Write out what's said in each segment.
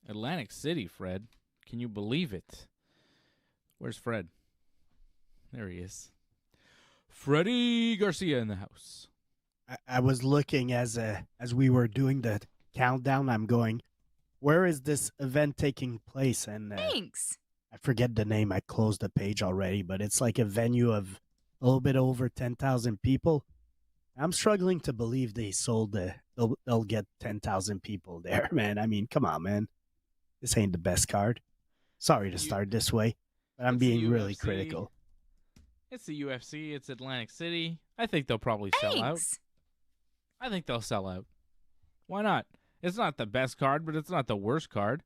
Atlantic City, Fred. Can you believe it? Where's Fred? There he is. Freddie Garcia in the house. I was looking as we were doing the countdown. I'm going, where is this event taking place? And Thanks. I forget the name. I closed the page already, but it's like a venue of a little bit over 10,000 people. I'm struggling to believe they sold they'll get 10,000 people there, man. I mean, come on, man. This ain't the best card. Sorry to start this way, but I'm being really critical. It's the UFC. It's Atlantic City. I think they'll probably sell out. I think they'll sell out. Why not? It's not the best card, but it's not the worst card.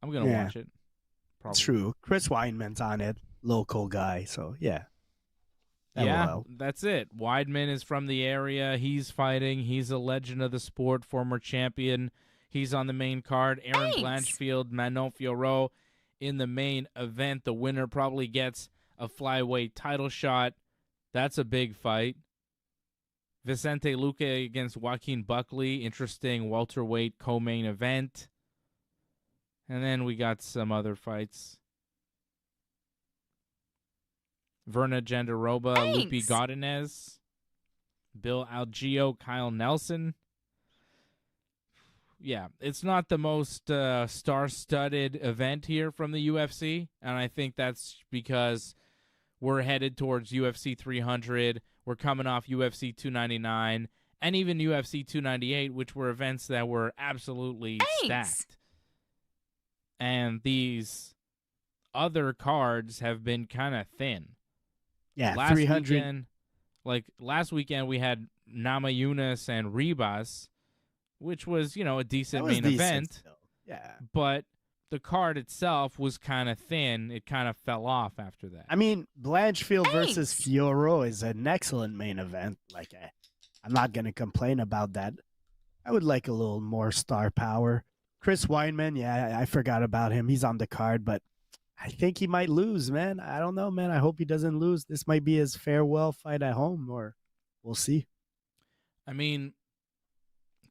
I'm going to watch it. Probably. It's true. Chris Weidman's on it. Local guy, so yeah. Yeah, that's it. Weidman is from the area. He's fighting. He's a legend of the sport, former champion. He's on the main card. Erin Blanchfield, Manon Fiorot in the main event. The winner probably gets a flyweight title shot. That's a big fight. Vicente Luque against Joaquin Buckley. Interesting welterweight co-main event. And then we got some other fights. Verna Jandaroba, Lupi Godinez, Bill Algeo, Kyle Nelson. Yeah, it's not the most star-studded event here from the UFC, and I think that's because we're headed towards UFC 300. We're coming off UFC 299 and even UFC 298, which were events that were absolutely stacked. And these other cards have been kind of thin. Yeah, last 300. Last weekend, we had Namajunas and Ribas, which was, a decent main event. Still. Yeah. But the card itself was kind of thin. It kind of fell off after that. I mean, Blanchfield versus Fiorot is an excellent main event. I'm not going to complain about that. I would like a little more star power. Chris Weidman, yeah, I forgot about him. He's on the card, but I think he might lose, man. I don't know, man. I hope he doesn't lose. This might be his farewell fight at home, or we'll see. I mean,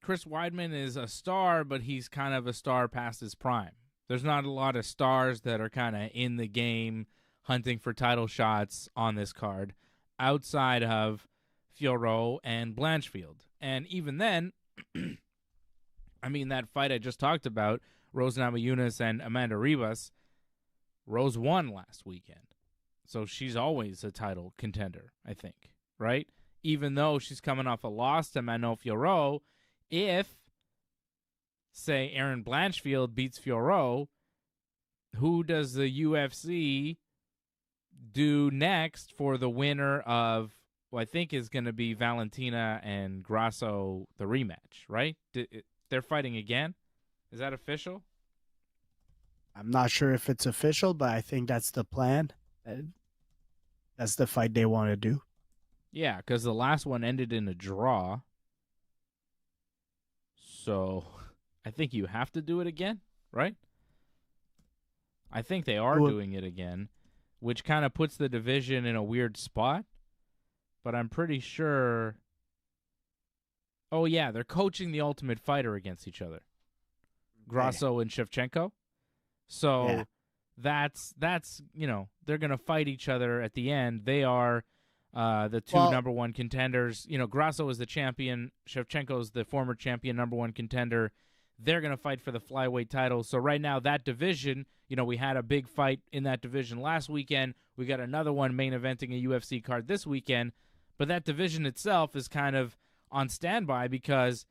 Chris Weidman is a star, but he's kind of a star past his prime. There's not a lot of stars that are kind of in the game hunting for title shots on this card outside of Fiorot and Blanchfield. And even then, I mean, that fight I just talked about, Rose Namajunas and Amanda Ribas, Rose won last weekend. So she's always a title contender, I think, right? Even though she's coming off a loss to Manon Fiorot, if, say, Erin Blanchfield beats Fiorot, who does the UFC do next for the winner of, I think is going to be Valentina and Grasso, the rematch, right? They're fighting again? Is that official? I'm not sure if it's official, but I think that's the plan. That's the fight they want to do. Yeah, because the last one ended in a draw. So I think you have to do it again, right? I think they are doing it again, which kind of puts the division in a weird spot. But I'm pretty sure... Oh, yeah, they're coaching the Ultimate Fighter against each other. Grasso and Shevchenko. So that's they're going to fight each other at the end. They are the two number one contenders. Grasso is the champion. Shevchenko is the former champion, number one contender. They're going to fight for the flyweight title. So right now, that division, we had a big fight in that division last weekend. We got another one main eventing a UFC card this weekend. But that division itself is kind of on standby because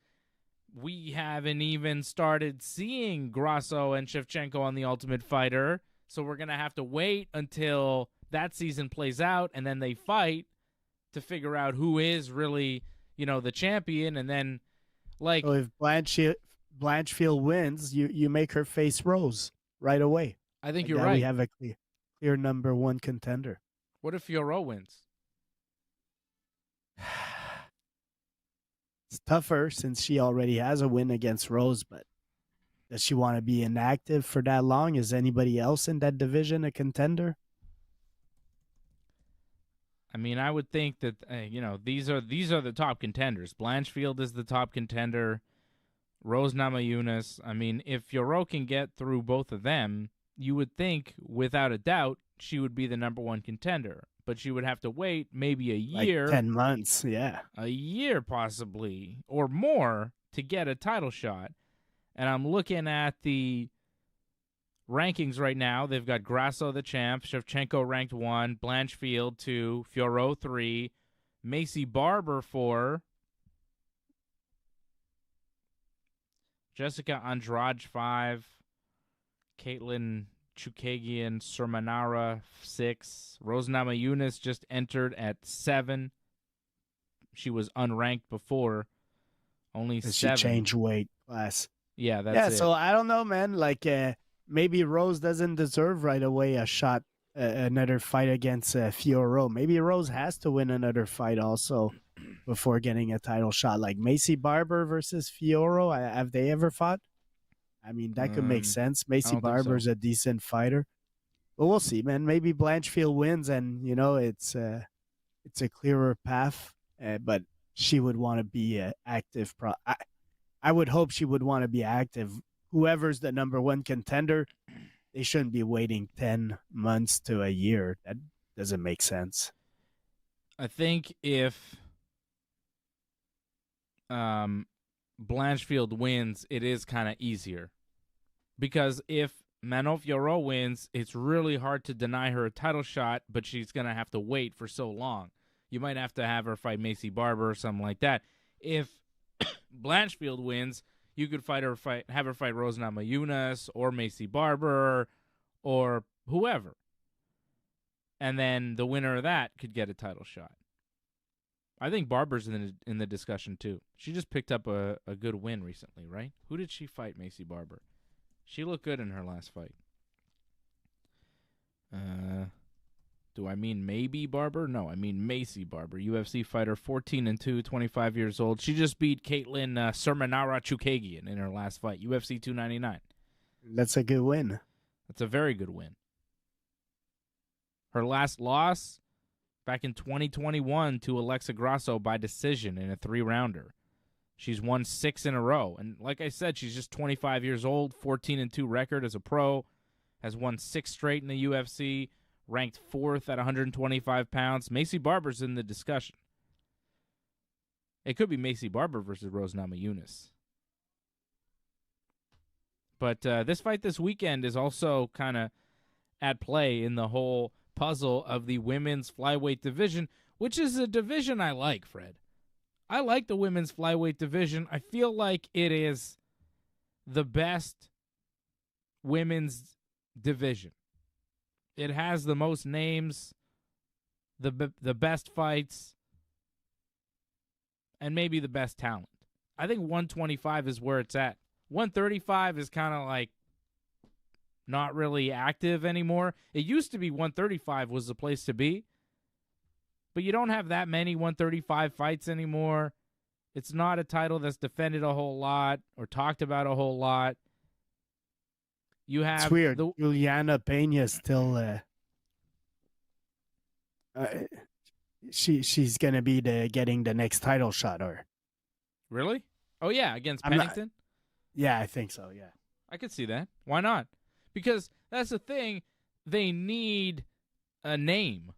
we haven't even started seeing Grasso and Shevchenko on the Ultimate Fighter. So we're going to have to wait until that season plays out and then they fight to figure out who is really, the champion. And then, so if Blanchfield wins, you make her face Rose right away. I think you're right. We have a clear number one contender. What if Fiorot wins? It's tougher since she already has a win against Rose, but does she want to be inactive for that long? Is anybody else in that division a contender? I mean, I would think that these are the top contenders. Blanchfield is the top contender. Rose Namajunas. I mean, if Fiorot can get through both of them, you would think, without a doubt, she would be the number one contender. But she would have to wait maybe a year. Like 10 months, yeah. A year, possibly, or more, to get a title shot. And I'm looking at the rankings right now. They've got Grasso the champ, Shevchenko ranked 1, Blanchfield 2, Fiorot 3, Macy Barber 4, Jessica Andrade 5, Caitlin Chukagian Surmanara 6, Rose Namajunas just entered at 7. She was unranked before, only 7. She changed weight class. Yeah, that's it. So I don't know, man. Like, maybe Rose doesn't deserve right away a shot, another fight against Fiorot. Maybe Rose has to win another fight also before getting a title shot. Like Macy Barber versus Fiorot. Have they ever fought? I mean, that could make sense. Macy Barber's a decent fighter. But we'll see, man. Maybe Blanchfield wins and, it's a clearer path. But she would want to be active. I would hope she would want to be active. Whoever's the number one contender, they shouldn't be waiting 10 months to a year. That doesn't make sense. I think if Blanchfield wins, it is kind of easier. Because if Manon Fiorot wins, it's really hard to deny her a title shot, but she's going to have to wait for so long. You might have to have her fight Macy Barber or something like that. If Blanchfield wins, you could have her fight Rose Namajunas or Macy Barber or whoever. And then the winner of that could get a title shot. I think Barber's in the discussion too. She just picked up a good win recently, right? Who did she fight, Macy Barber? She looked good in her last fight. Do I mean maybe Barber? No, I mean Macy Barber, UFC fighter, 14-2, 25 years old. She just beat Caitlin Surmanara Chukagian in her last fight, UFC 299. That's a good win. That's a very good win. Her last loss back in 2021 to Alexa Grasso by decision in a 3-rounder. She's won 6 in a row. And like I said, she's just 25 years old, 14-2 record as a pro, has won 6 straight in the UFC, ranked 4th at 125 pounds. Macy Barber's in the discussion. It could be Macy Barber versus Rose Namajunas. But this fight this weekend is also kind of at play in the whole puzzle of the women's flyweight division, which is a division I like, Fred. I like the women's flyweight division. I feel like it is the best women's division. It has the most names, the best fights, and maybe the best talent. I think 125 is where it's at. 135 is kind of like not really active anymore. It used to be 135 was the place to be, but you don't have that many 135 fights anymore. It's not a title that's defended a whole lot or talked about a whole lot. You have it's weird. Juliana Pena still she's gonna be getting the next title shot, or really? Oh yeah, against Pennington? Yeah, I think so, yeah. I could see that. Why not? Because that's the thing, they need a name.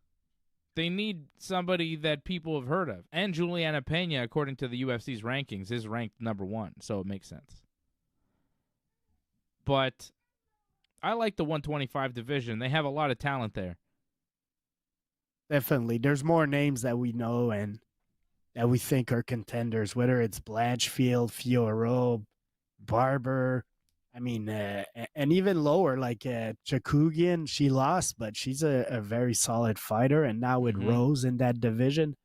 They need somebody that people have heard of. And Juliana Pena, according to the UFC's rankings, is ranked number 1, so it makes sense. But I like the 125 division. They have a lot of talent there. Definitely. There's more names that we know and that we think are contenders, whether it's Blanchfield, Fiorot, Barber. I mean, and even lower, like Chukagian, she lost, but she's a very solid fighter. And now with Rose in that division,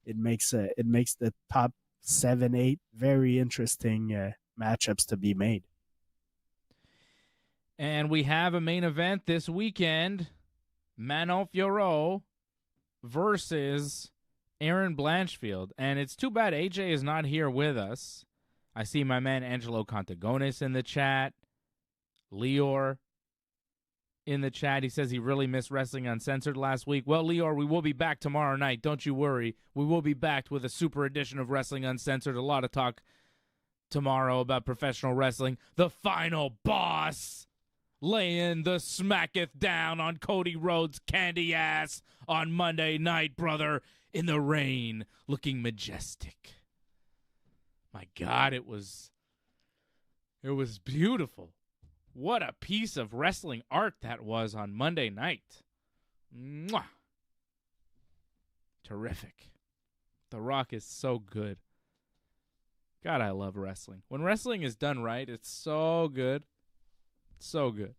it makes the top 7, 8 very interesting matchups to be made. And we have a main event this weekend, Manon Fiorot versus Erin Blanchfield. And it's too bad AJ is not here with us. I see my man Angelo Contagonis in the chat. Lior in the chat. He says he really missed Wrestling Uncensored last week. Well, Lior, we will be back tomorrow night. Don't you worry. We will be back with a super edition of Wrestling Uncensored. A lot of talk tomorrow about professional wrestling. The final boss laying the smacketh down on Cody Rhodes' candy ass on Monday night, brother, in the rain, looking majestic. My God, it was beautiful. What a piece of wrestling art that was on Monday night. Mwah. Terrific. The Rock is so good. God, I love wrestling. When wrestling is done right, it's so good. So good.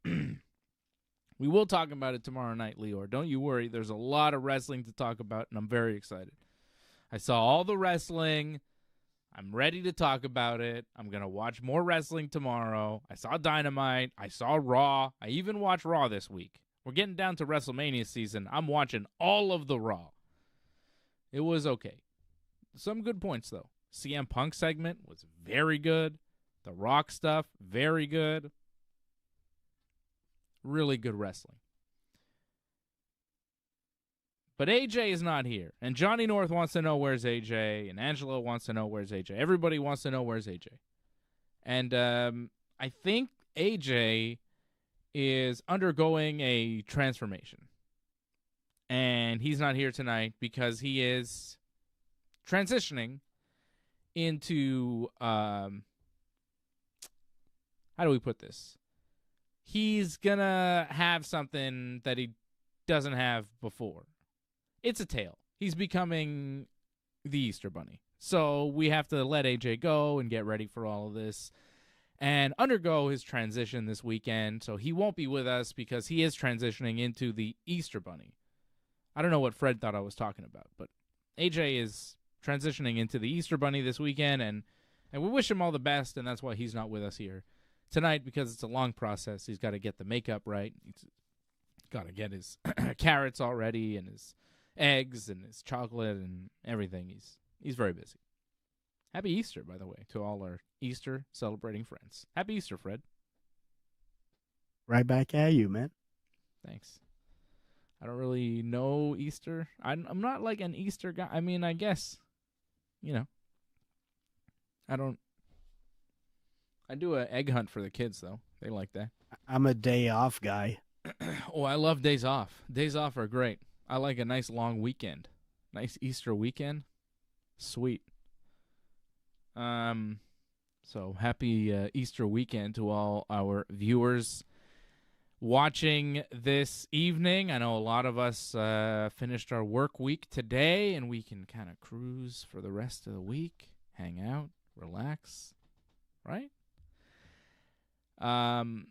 We will talk about it tomorrow night, Lior. Don't you worry. There's a lot of wrestling to talk about, and I'm very excited. I saw all the wrestling. I'm ready to talk about it. I'm going to watch more wrestling tomorrow. I saw Dynamite. I saw Raw. I even watched Raw this week. We're getting down to WrestleMania season. I'm watching all of the Raw. It was okay. Some good points, though. CM Punk segment was very good. The Rock stuff, very good. Really good wrestling. But AJ is not here. And Johnny North wants to know where's AJ. And Angelo wants to know where's AJ. Everybody wants to know where's AJ. And I think AJ is undergoing a transformation. And he's not here tonight because he is transitioning into, how do we put this? He's going to have something that he doesn't have before. It's a tail. He's becoming the Easter Bunny. So we have to let AJ go and get ready for all of this and undergo his transition this weekend. So he won't be with us because he is transitioning into the Easter Bunny. I don't know what Fred thought I was talking about, but AJ is transitioning into the Easter Bunny this weekend, and we wish him all the best, and that's why he's not with us here tonight, because it's a long process. He's got to get the makeup right. He's got to get his carrots all ready and his eggs and his chocolate and everything. He's very busy. Happy Easter, by the way, to all our Easter celebrating friends. Happy Easter, Fred. Right back at you, man. Thanks. I don't really know Easter. I'm not like an Easter guy. I mean, I guess, I do an egg hunt for the kids, though. They like that. I'm a day off guy. Oh, I love days off. Days off are great. I like a nice long weekend. Nice Easter weekend. Sweet. So happy Easter weekend to all our viewers watching this evening. I know a lot of us finished our work week today, and we can kind of cruise for the rest of the week, hang out, relax, right? UFC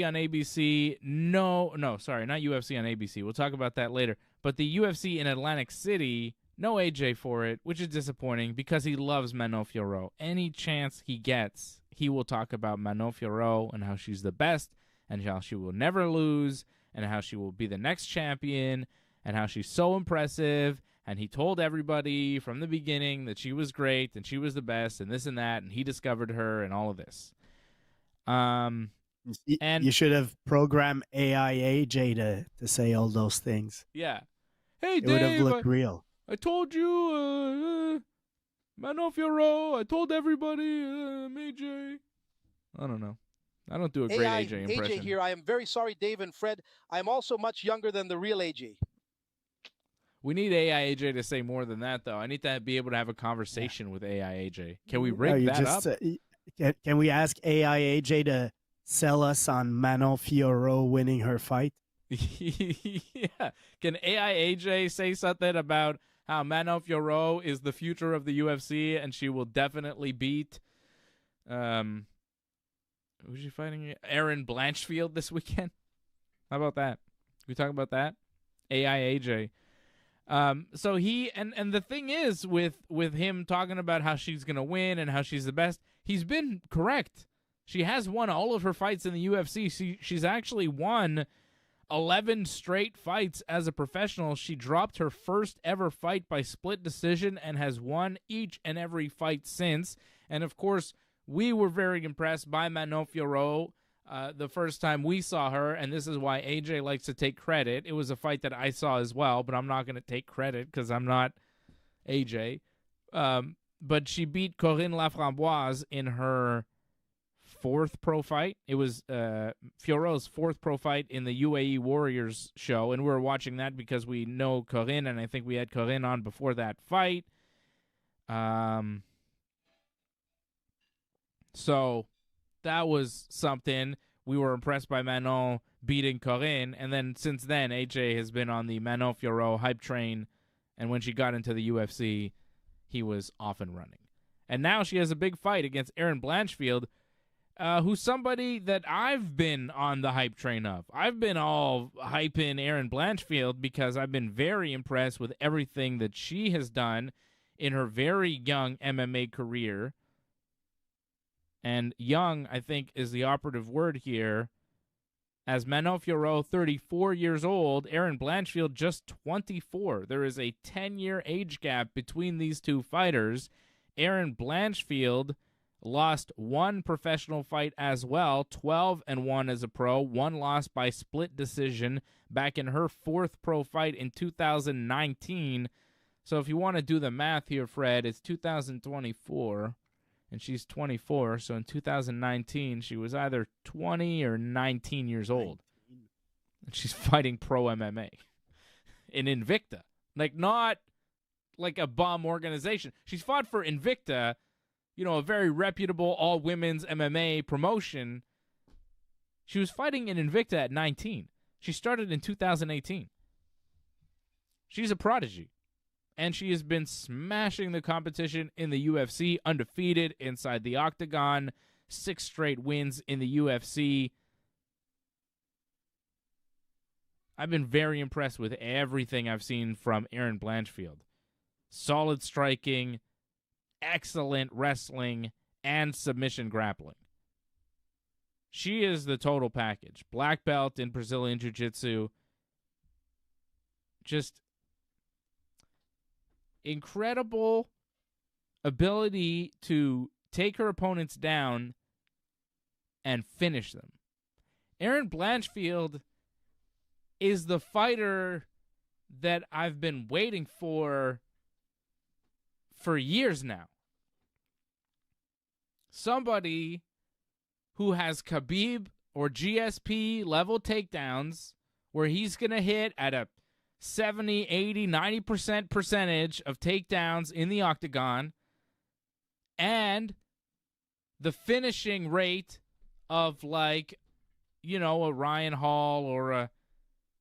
on ABC. No, sorry, not UFC on ABC. We'll talk about that later. But the UFC in Atlantic City, no AJ for it, which is disappointing because he loves Manon Fiorot. Any chance he gets, he will talk about Manon Fiorot and how she's the best and how she will never lose and how she will be the next champion and how she's so impressive. And he told everybody from the beginning that she was great and she was the best and this and that, and he discovered her and all of this. And you should have programmed AI AJ to say all those things. Yeah. Hey, it Dave, would have looked real. I told you, Manon Fiorot. I told everybody, AJ. I don't know. I don't do a great AJ impression. AJ here. I am very sorry, Dave and Fred. I am also much younger than the real AJ. We need AI AJ to say more than that, though. I need to be able to have a conversation with AI AJ. Can we rig that up? Can we ask AI AJ to sell us on Manon Fiorot winning her fight? Yeah. Can AI AJ say something about how Manon Fiorot is the future of the UFC and she will definitely beat who's she fighting? Erin Blanchfield this weekend? How about that? Can we talk about that? AI AJ. So he and the thing is with him talking about how she's gonna win and how she's the best, he's been correct. She has won all of her fights in the UFC. She's actually won 11 straight fights as a professional. She dropped her first ever fight by split decision and has won each and every fight since. And of course, we were very impressed by Manon Fiorot the first time we saw her, and this is why AJ likes to take credit. It was a fight that I saw as well, but I'm not going to take credit because I'm not AJ. but she beat Corinne Laframboise in her 4th pro fight. It was Fiorot's 4th pro fight in the UAE Warriors show, and we were watching that because we know Corinne, and I think we had Corinne on before that fight. So that was something. We were impressed by Manon beating Corinne, and then since then, AJ has been on the Manon Fiorot hype train, and when she got into the UFC, he was off and running. And now she has a big fight against Erin Blanchfield, who's somebody that I've been on the hype train of. I've been all hyping Erin Blanchfield because I've been very impressed with everything that she has done in her very young MMA career. And young, I think, is the operative word here. As Manon Fiorot, 34 years old, Erin Blanchfield just 24. There is a 10-year age gap between these two fighters. Erin Blanchfield lost one professional fight as well, 12-1 as a pro, one loss by split decision back in her 4th pro fight in 2019. So if you want to do the math here, Fred, it's 2024, and she's 24. So in 2019, she was either 20 or 19 years old. And she's fighting pro MMA in Invicta. Like, not like a bum organization. She's fought for Invicta, you know, a very reputable all-women's MMA promotion. She was fighting in Invicta at 19. She started in 2018. She's a prodigy. And she has been smashing the competition in the UFC, undefeated inside the octagon, 6 straight wins in the UFC. I've been very impressed with everything I've seen from Erin Blanchfield. Solid striking, excellent wrestling, and submission grappling. She is the total package. Black belt in Brazilian Jiu-Jitsu. Just incredible ability to take her opponents down and finish them. Erin Blanchfield is the fighter that I've been waiting for years now. Somebody who has Khabib or GSP level takedowns where he's going to hit at a 70, 80, 90% percentage of takedowns in the octagon, and the finishing rate of, like, you know, a Ryan Hall or a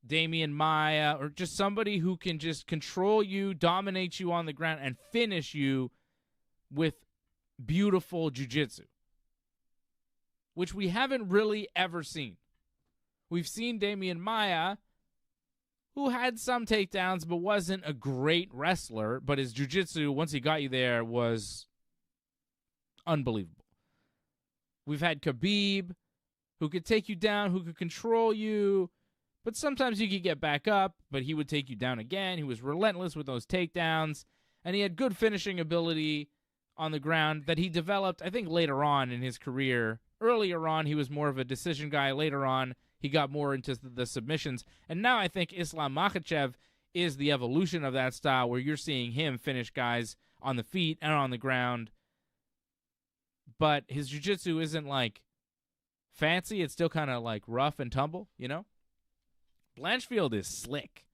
Damian Maia, or just somebody who can just control you, dominate you on the ground, and finish you with beautiful jiu-jitsu, which we haven't really ever seen. We've seen Damian Maia, who had some takedowns but wasn't a great wrestler, but his jiu-jitsu, once he got you there, was unbelievable. We've had Khabib, who could take you down, who could control you, but sometimes you could get back up, but he would take you down again. He was relentless with those takedowns, and he had good finishing ability on the ground that he developed, I think, later on in his career. Earlier on, he was more of a decision guy. Later on, he got more into the submissions. And now I think Islam Makhachev is the evolution of that style, where you're seeing him finish guys on the feet and on the ground. But his jiu-jitsu isn't, like, fancy. It's still kind of, like, rough and tumble, you know? Blanchfield is slick.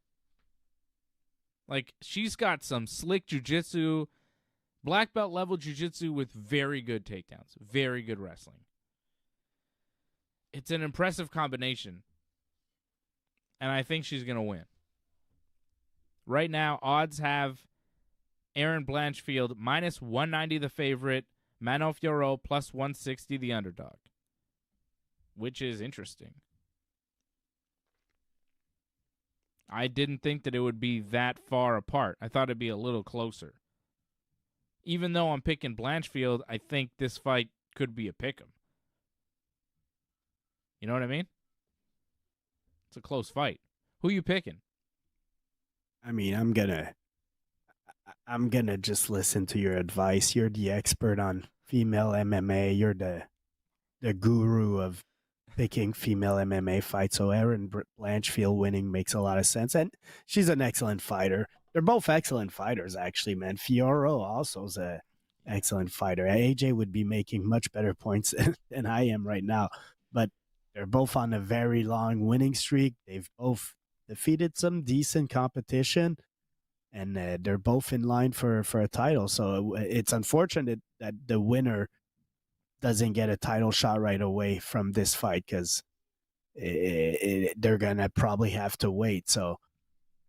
Like, she's got some slick jiu-jitsu, black belt level jiu-jitsu with very good takedowns, very good wrestling. It's an impressive combination, and I think she's going to win. Right now, odds have Erin Blanchfield minus 190 the favorite, Manon Fiorot plus 160 the underdog, which is interesting. I didn't think that it would be that far apart. I thought it'd be a little closer. Even though I'm picking Blanchfield, I think this fight could be a pick'em. You know what I mean? It's a close fight. Who you picking? I mean, I'm gonna just listen to your advice. You're the expert on female MMA. You're the guru of picking female MMA fights. So Erin Blanchfield winning makes a lot of sense, and she's an excellent fighter. They're both excellent fighters, actually, man. Fiorot also is a excellent fighter. AJ would be making much better points than I am right now, but they're both on a very long winning streak. They've both defeated some decent competition, and they're both in line for a title. So it's unfortunate that the winner doesn't get a title shot right away from this fight, because they're going to probably have to wait. So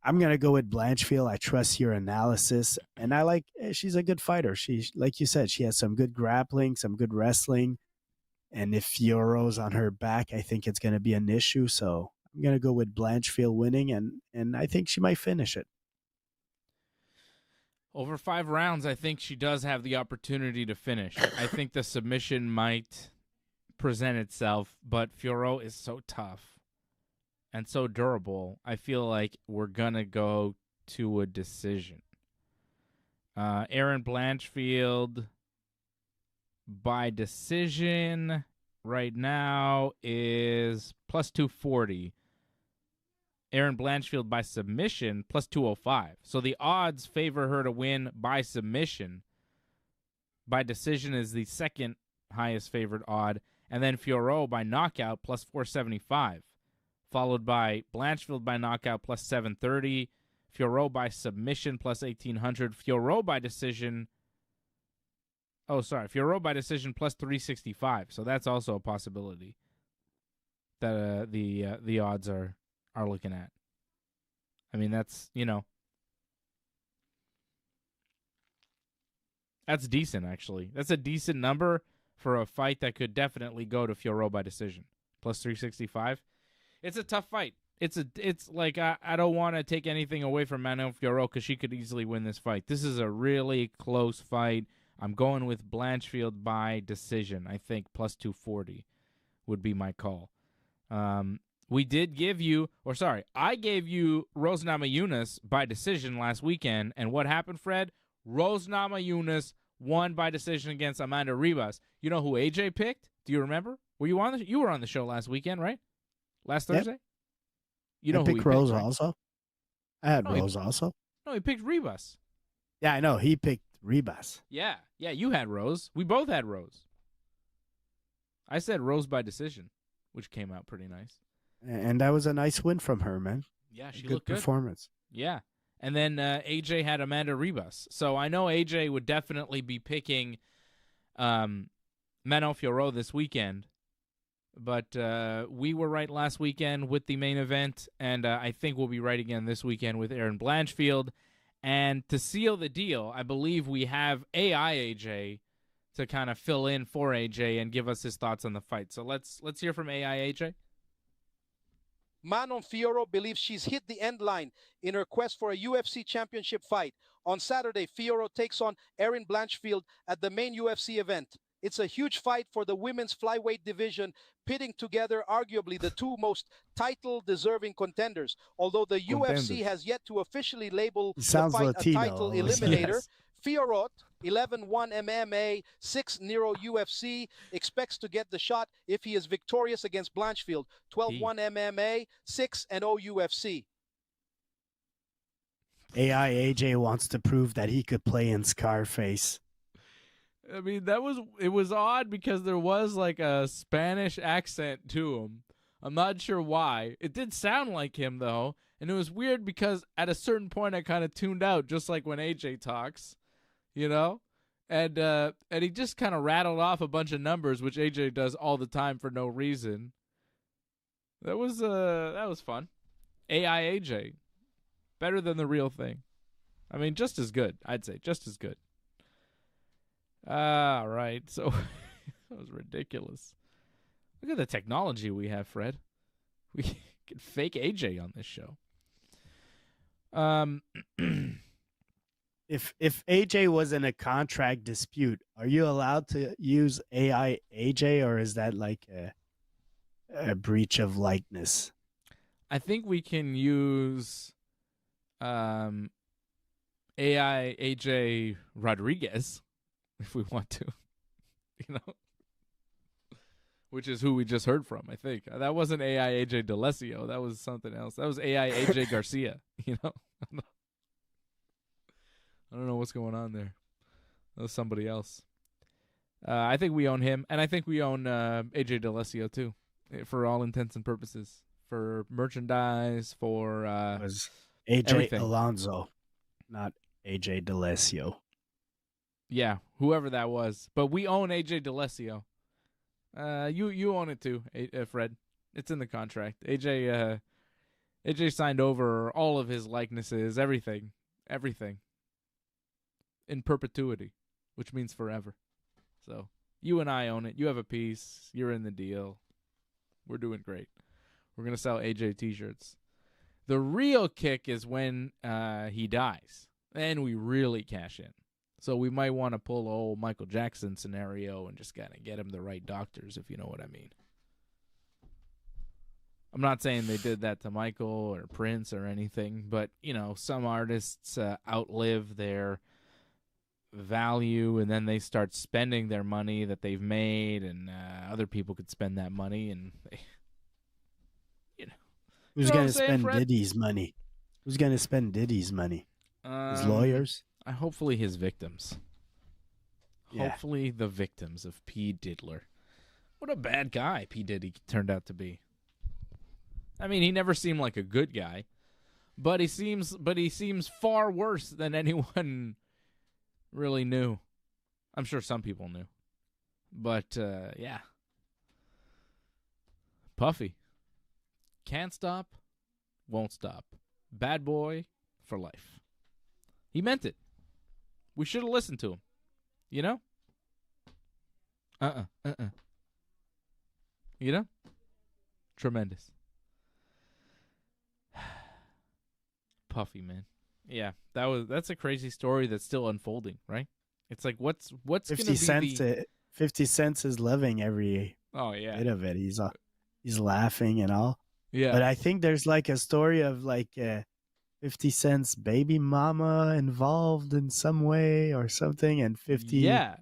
I'm going to go with Blanchfield. I trust your analysis, and she's a good fighter. She, like you said, she has some good grappling, some good wrestling. And if Fiorot's on her back, I think it's going to be an issue. So I'm going to go with Blanchfield winning, and I think she might finish it. Over 5 rounds, I think she does have the opportunity to finish. I think the submission might present itself, but Fiorot is so tough and so durable. I feel like we're going to go to a decision. Erin Blanchfield by decision right now is plus 240. Erin Blanchfield by submission plus 205. So the odds favor her to win by submission. By decision is the second highest favored odd. And then Fiorot by knockout plus 475. Followed by Blanchfield by knockout plus 730. Fiorot by submission plus 1800. Fiorot by decision. Fiorot by decision plus 365. So that's also a possibility that the odds are looking at. I mean, that's, that's decent, actually. That's a decent number for a fight that could definitely go to Fiorot by decision. Plus 365. It's a tough fight. It's like, I don't want to take anything away from Manon Fiorot, because she could easily win this fight. This is a really close fight. I'm going with Blanchfield by decision. I think plus 240 would be my call. I gave you Rose Namajunas by decision last weekend, and what happened, Fred? Rose Namajunas won by decision against Amanda Ribas. You know who AJ picked? Do you remember? You were on the show last weekend, right? Last Thursday? Yep. You know I who picked he Rose picked, right? also. I had Rose also. No, he picked Ribas. Yeah, I know. He picked Ribas. Yeah, you had Rose. We both had Rose. I said Rose by decision, which came out pretty nice. And that was a nice win from her, man. Yeah, she good looked good. Performance. Yeah. And then AJ had Amanda Ribas. So I know AJ would definitely be picking Manon Fiorot this weekend. But we were right last weekend with the main event, and I think we'll be right again this weekend with Erin Blanchfield. And to seal the deal, I believe we have AI AJ to kind of fill in for AJ and give us his thoughts on the fight. So let's hear from AI AJ. Manon Fiorot believes she's hit the end line in her quest for a UFC championship fight. On Saturday, Fiorot takes on Erin Blanchfield at the main UFC event. It's a huge fight for the women's flyweight division, pitting together arguably the two most title-deserving contenders. Although the UFC has yet to officially label the fight Latino. a title eliminator, Yes. Fiorot, 11-1 MMA, 6-0 UFC, expects to get the shot if he is victorious against Blanchfield, 12-1 MMA, 6-0 UFC. AI AJ wants to prove that he could play in Scarface. I mean, it was odd because there was like a Spanish accent to him. I'm not sure why. It did sound like him, though, and it was weird because at a certain point I kind of tuned out, just like when AJ talks, and he just kind of rattled off a bunch of numbers, which AJ does all the time for no reason. That was fun. AI AJ, better than the real thing. I mean, just as good. I'd say just as good. All right, so that was ridiculous. Look at the technology we have, Fred. We can fake AJ on this show. If AJ was in a contract dispute, are you allowed to use AI AJ, or is that like a breach of likeness? I think we can use AI AJ Rodriguez if we want to, which is who we just heard from, I think. That wasn't AI AJ D'Alessio. That was something else. That was AI AJ Garcia, I don't know what's going on there. That was somebody else. I think we own him, and I think we own AJ DeLessio too, for all intents and purposes, for merchandise, for It was AJ everything. Alonso, not AJ DeLessio. Yeah, whoever that was, but we own AJ DeLessio. You own it too, Fred. It's in the contract. AJ signed over all of his likenesses, everything, in perpetuity, which means forever. So you and I own it. You have a piece. You're in the deal. We're doing great. We're going to sell AJ t-shirts. The real kick is when he dies. Then we really cash in. So we might want to pull a old Michael Jackson scenario and just kind of get him the right doctors, if you know what I mean. I'm not saying they did that to Michael or Prince or anything, but, you know, some artists outlive their value, and then they start spending their money that they've made, and other people could spend that money, and they, you know. Who's going to spend Diddy's money? Who's going to spend Diddy's money? His lawyers? Hopefully his victims. Yeah. Hopefully the victims of P. Diddler. What a bad guy P. Diddy turned out to be. I mean, he never seemed like a good guy, but he seems far worse than anyone really knew. I'm sure some people knew. But, yeah. Puffy. Can't stop, won't stop. Bad boy for life. He meant it. We should have listened to him. You know? You know? Tremendous. Puffy, man. Yeah, that's a crazy story that's still unfolding, right? It's like what's 50 gonna cents be 50 cents is loving every bit of it. He's laughing and all. Yeah. But I think there's like a story of like 50 Cent's baby mama involved in some way or something, and 50 Yeah.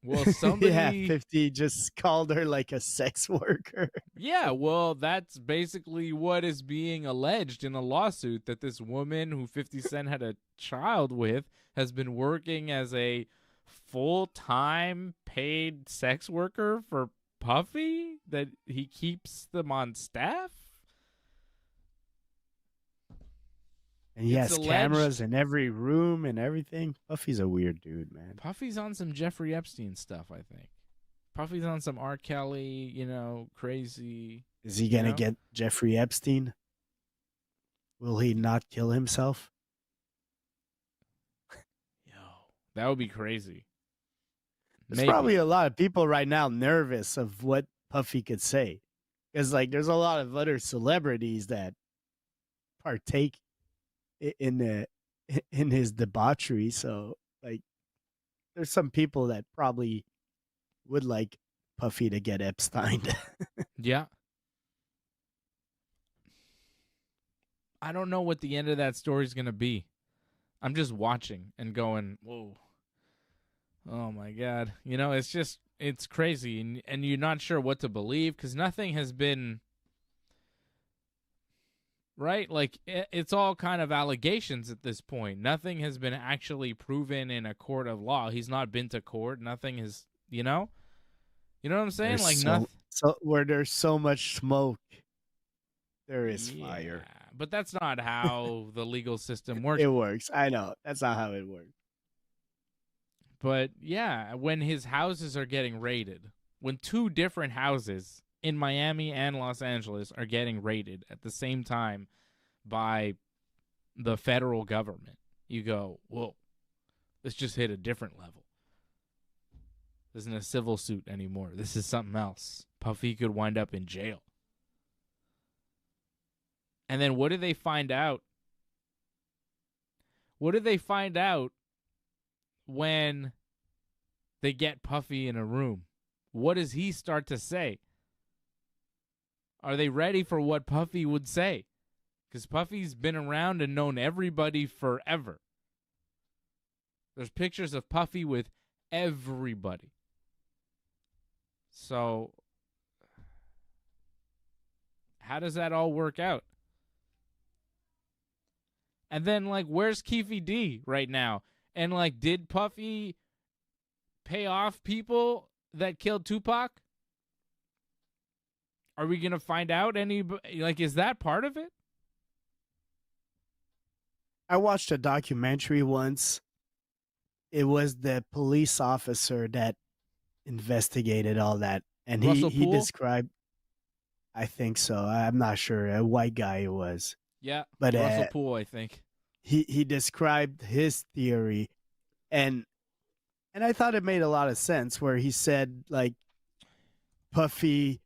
Well, somebody 50 just called her like a sex worker. Yeah, well, that's basically what is being alleged in a lawsuit, that this woman who 50 Cent had a child with has been working as a full-time paid sex worker for Puffy, that he keeps them on staff. And he has cameras in every room and everything. Puffy's a weird dude, man. Puffy's on some Jeffrey Epstein stuff, I think. Puffy's on some R. Kelly, crazy. Is he going to get Jeffrey Epstein? Will he not kill himself? Yo, that would be crazy. There's probably a lot of people right now nervous of what Puffy could say. Because, there's a lot of other celebrities that partake in his debauchery, so there's some people that probably would like Puffy to get Epstein. Yeah. I don't know what the end of that story is going to be. I'm just watching and going, whoa. Oh my God. It's crazy, and you're not sure what to believe because nothing has been right? It's all kind of allegations at this point. Nothing has been actually proven in a court of law. He's not been to court. Nothing has, You know what I'm saying? Nothing. So where there's so much smoke, there is fire. But that's not how the legal system works. It works. I know. That's not how it works. But yeah, when his houses are getting raided, when two different houses in Miami and Los Angeles are getting raided at the same time by the federal government, you go, whoa, this just hit a different level. This isn't a civil suit anymore. This is something else. Puffy could wind up in jail. And then what do they find out? What do they find out when they get Puffy in a room? What does he start to say? Are they ready for what Puffy would say? Because Puffy's been around and known everybody forever. There's pictures of Puffy with everybody. So, how does that all work out? And then, where's Keefy D right now? And, did Puffy pay off people that killed Tupac? Are we going to find out any, like, is that part of it? I watched a documentary once. It was the police officer that investigated all that. And Russell he Poole? described, I think so. I'm not sure. A white guy it was. Yeah, But Russell Poole, I think. he described his theory, and I thought it made a lot of sense where he said, like, Puffy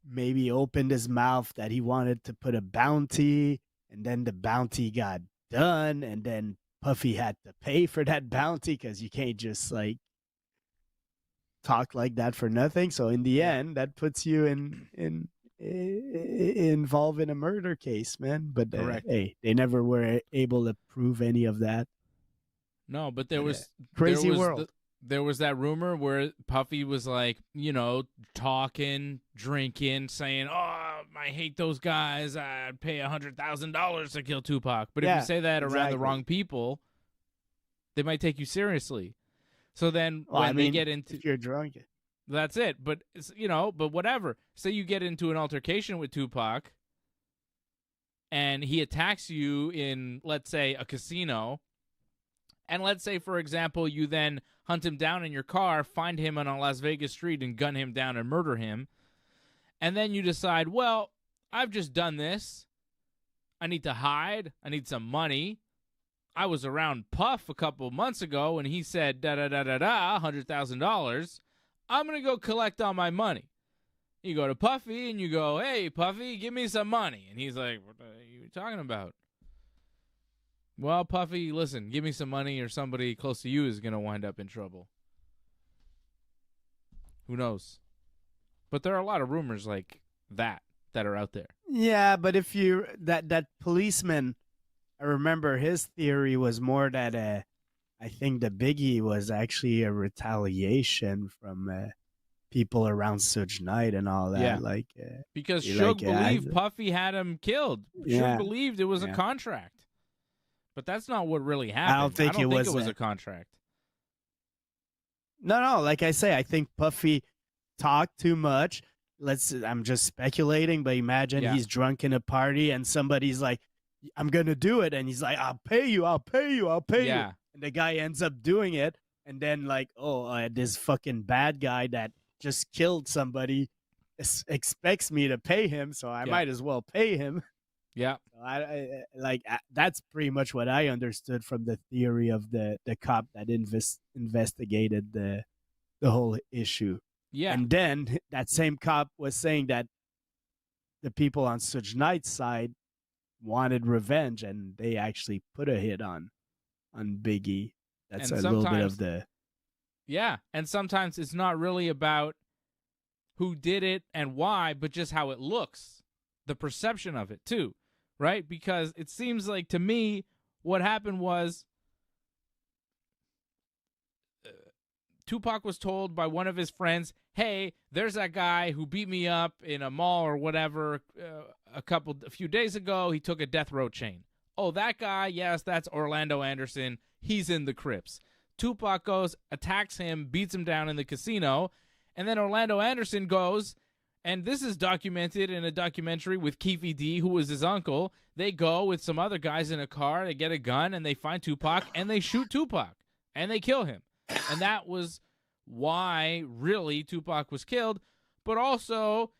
maybe opened his mouth that he wanted to put a bounty, and then the bounty got done, and then Puffy had to pay for that bounty because you can't just like talk like that for nothing. So in the end, that puts you involved in a murder case, man. But hey, they never were able to prove any of that. No, but there was crazy world. There was that rumor where Puffy was like, you know, talking, drinking, saying, "Oh, I hate those guys. I'd pay $100,000 to kill Tupac." But if you say that around the wrong people, they might take you seriously. So then when they get into, if you're drunk, that's it. But but whatever. Say you get into an altercation with Tupac, and he attacks you in, let's say, a casino. And let's say, for example, you then hunt him down in your car, find him on a Las Vegas street, and gun him down and murder him. And then you decide, well, I've just done this. I need to hide. I need some money. I was around Puff a couple months ago, and he said, $100,000. I'm going to go collect all my money. You go to Puffy, and you go, "Hey, Puffy, give me some money." And he's like, "What are you talking about?" Well, Puffy, listen, give me some money or somebody close to you is going to wind up in trouble. Who knows? But there are a lot of rumors like that are out there. Yeah, but if you that policeman, I remember his theory was more that I think the biggie was actually a retaliation from people around Suge Knight and all that. Yeah. Like because Suge believed Puffy had him killed. Suge believed it was a contract. But that's not what really happened. I don't think it was a contract. No. Like I say, I think Puffy talked too much. I'm just speculating, but imagine he's drunk in a party and somebody's like, "I'm going to do it." And he's like, "I'll pay you. And the guy ends up doing it. And then like, this fucking bad guy that just killed somebody expects me to pay him. So I might as well pay him. Yeah. I that's pretty much what I understood from the theory of the cop that investigated the whole issue. Yeah. And then that same cop was saying that the people on Suge Knight's side wanted revenge, and they actually put a hit on Biggie. That's a little bit of the... Yeah, and sometimes it's not really about who did it and why, but just how it looks, the perception of it too, right? Because it seems like, to me, what happened was Tupac was told by one of his friends, "Hey, there's that guy who beat me up in a mall or whatever a few days ago. He took a death row chain. Oh, that guy, yes, that's Orlando Anderson. He's in the Crips." Tupac goes, attacks him, beats him down in the casino, and then Orlando Anderson goes, and this is documented in a documentary with Keefe D, who was his uncle. They go with some other guys in a car, they get a gun, and they find Tupac, and they shoot Tupac, and they kill him. And that was why, really, Tupac was killed. But also,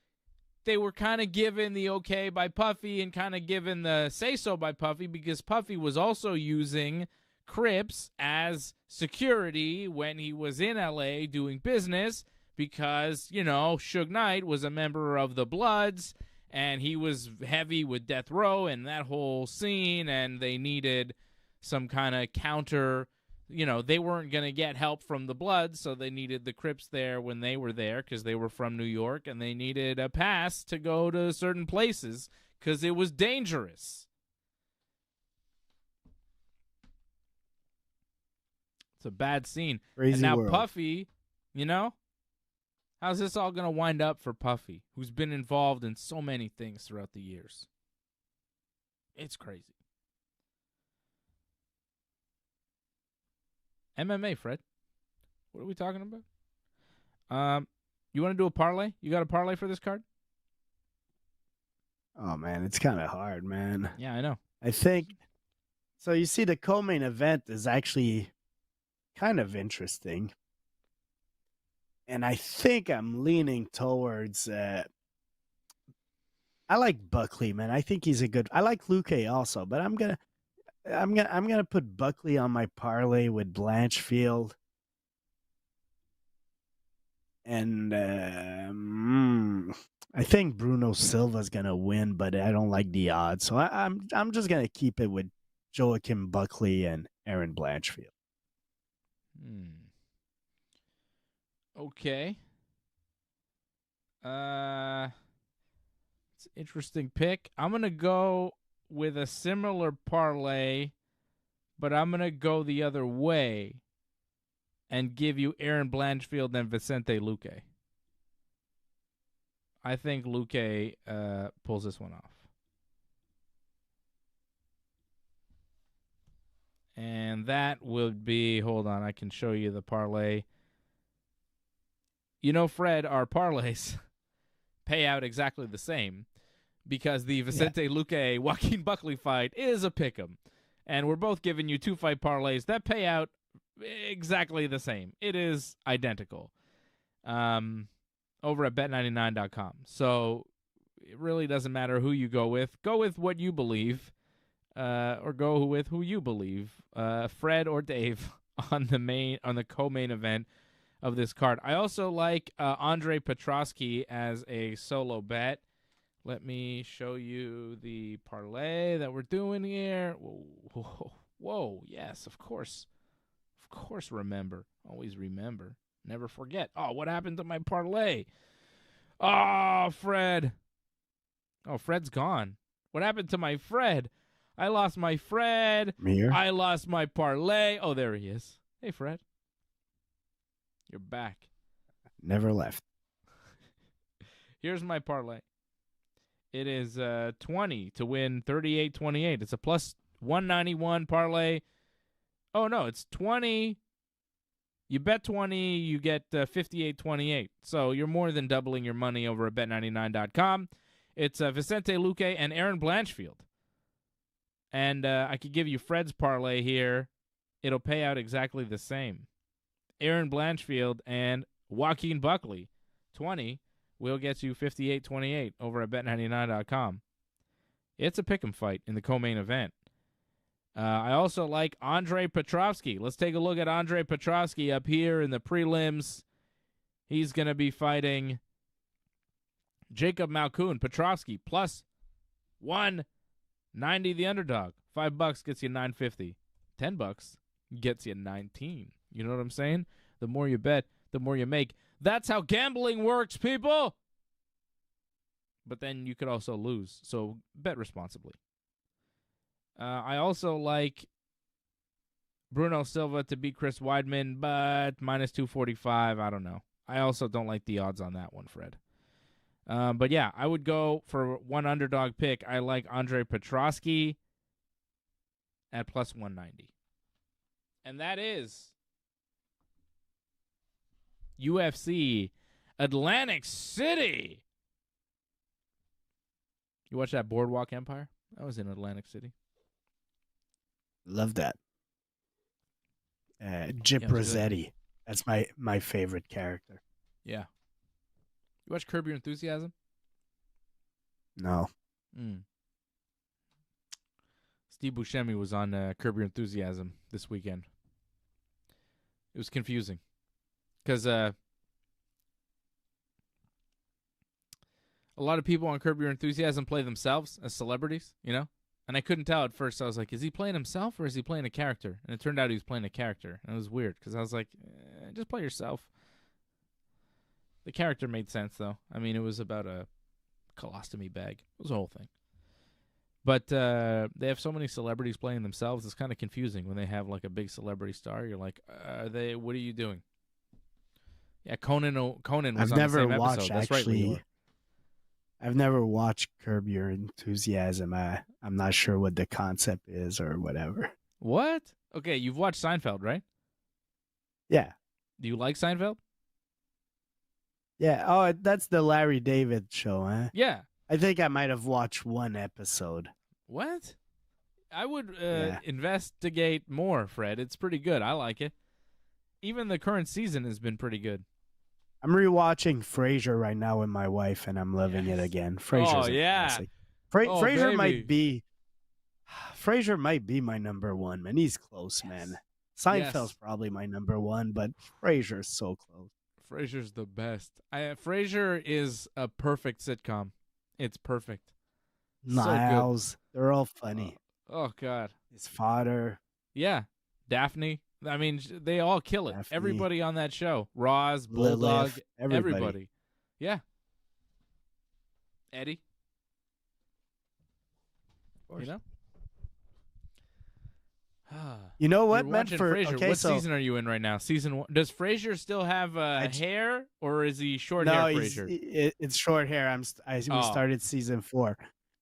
they were kind of given the okay by Puffy and kind of given the say-so by Puffy, because Puffy was also using Crips as security when he was in L.A. doing business, because, Suge Knight was a member of the Bloods, and he was heavy with Death Row and that whole scene, and they needed some kind of counter. They weren't going to get help from the Bloods, so they needed the Crips there when they were there because they were from New York, and they needed a pass to go to certain places because it was dangerous. It's a bad scene. Crazy and now world. Puffy, how's this all going to wind up for Puffy, who's been involved in so many things throughout the years? It's crazy. MMA, Fred. What are we talking about? You want to do a parlay? You got a parlay for this card? Oh man, it's kind of hard, man. Yeah, I know. I think so. You see, the co-main event is actually kind of interesting, and I think I'm leaning towards. I like Buckley, man. I think he's a good. I like Luke also, but I'm gonna put Buckley on my parlay with Blanchfield, and I think Bruno Silva's gonna win, but I don't like the odds, so I'm just gonna keep it with Joachim Buckley and Erin Blanchfield. Okay. It's an interesting pick. I'm gonna go with a similar parlay, but I'm gonna go the other way and give you Erin Blanchfield and Vicente Luque. I think Luque pulls this one off. And that would be, hold on, I can show you the parlay. You know, Fred, our parlays pay out exactly the same because the Vicente Luque Joaquin Buckley fight is a pick'em. And we're both giving you 2 fight parlays that pay out exactly the same. It is identical. Over at bet99.com. So it really doesn't matter who you go with. Go with what you believe, or go with who you believe, Fred or Dave, on the co-main event of this card. I also like Andre Petrosky as a solo bet. Let me show you the parlay that we're doing here. Whoa, yes, of course. Of course, remember. Always remember. Never forget. Oh, what happened to my parlay? Oh, Fred. Oh, Fred's gone. What happened to my Fred? I lost my Fred. Mir? I lost my parlay. Oh, there he is. Hey, Fred. You're back. Never left. Here's my parlay. It is 20 to win 38-28. It's a plus 191 parlay. Oh, no, it's 20. You bet 20, you get 58-28. So you're more than doubling your money over at bet99.com. It's Vicente Luque and Erin Blanchfield. And I could give you Fred's parlay here. It'll pay out exactly the same. Erin Blanchfield and Joaquin Buckley, 20, will get you 58-28 over at bet99.com. It's a pick'em fight in the co-main event. I also like Andre Petrovsky. Let's take a look at Andre Petrovsky up here in the prelims. He's going to be fighting Jacob Malkoun. Petrovsky plus 190 the underdog. $5 gets you $9.50. $10 gets you $19. You know what I'm saying? The more you bet, the more you make. That's how gambling works, people. But then you could also lose. So bet responsibly. I also like Bruno Silva to beat Chris Weidman, but minus 245. I don't know. I also don't like the odds on that one, Fred. But yeah, I would go for one underdog pick. I like Andre Petrosky at plus 190. And that is UFC Atlantic City. You watch that Boardwalk Empire? That was in Atlantic City. Love that. Jip Rossetti. That's my favorite character. Yeah. You watch Curb Your Enthusiasm? No. Steve Buscemi was on Curb Your Enthusiasm this weekend. It was confusing. Because a lot of people on Curb Your Enthusiasm play themselves as celebrities, you know? And I couldn't tell at first. I was like, is he playing himself or is he playing a character? And it turned out he was playing a character. And it was weird because I was like, just play yourself. The character made sense, though. I mean, it was about a colostomy bag. It was a whole thing. But they have so many celebrities playing themselves. It's kind of confusing when they have like a big celebrity star. You're like, what are you doing? Yeah, Conan was I've on never the same watched, episode. That's right, actually. Leor. I've never watched Curb Your Enthusiasm. I'm not sure what the concept is or whatever. What? Okay, you've watched Seinfeld, right? Yeah. Do you like Seinfeld? Yeah. Oh, that's the Larry David show, huh? Yeah. I think I might have watched one episode. What? I would Yeah. investigate more, Fred. It's pretty good. I like it. Even the current season has been pretty good. I'm rewatching Frasier right now with my wife, and I'm loving it again. Frasier's a classic. Frasier might be my number one, man. He's close, man. Seinfeld's probably my number one, but Frasier's so close. Frasier's the best. Frasier is a perfect sitcom. It's perfect. Niles, so they're all funny. Oh, God. His father. Yeah. Daphne. I mean, they all kill it. Daphne. Everybody on that show. Roz, Bulldog, Lilith, everybody. Yeah. Eddie. You know? You know what, You're man? watching For Frasier. okay, What so season are you in right now? Season 1. Does Frasier still have hair, or is he short hair Frasier? It's short hair. We started season 4.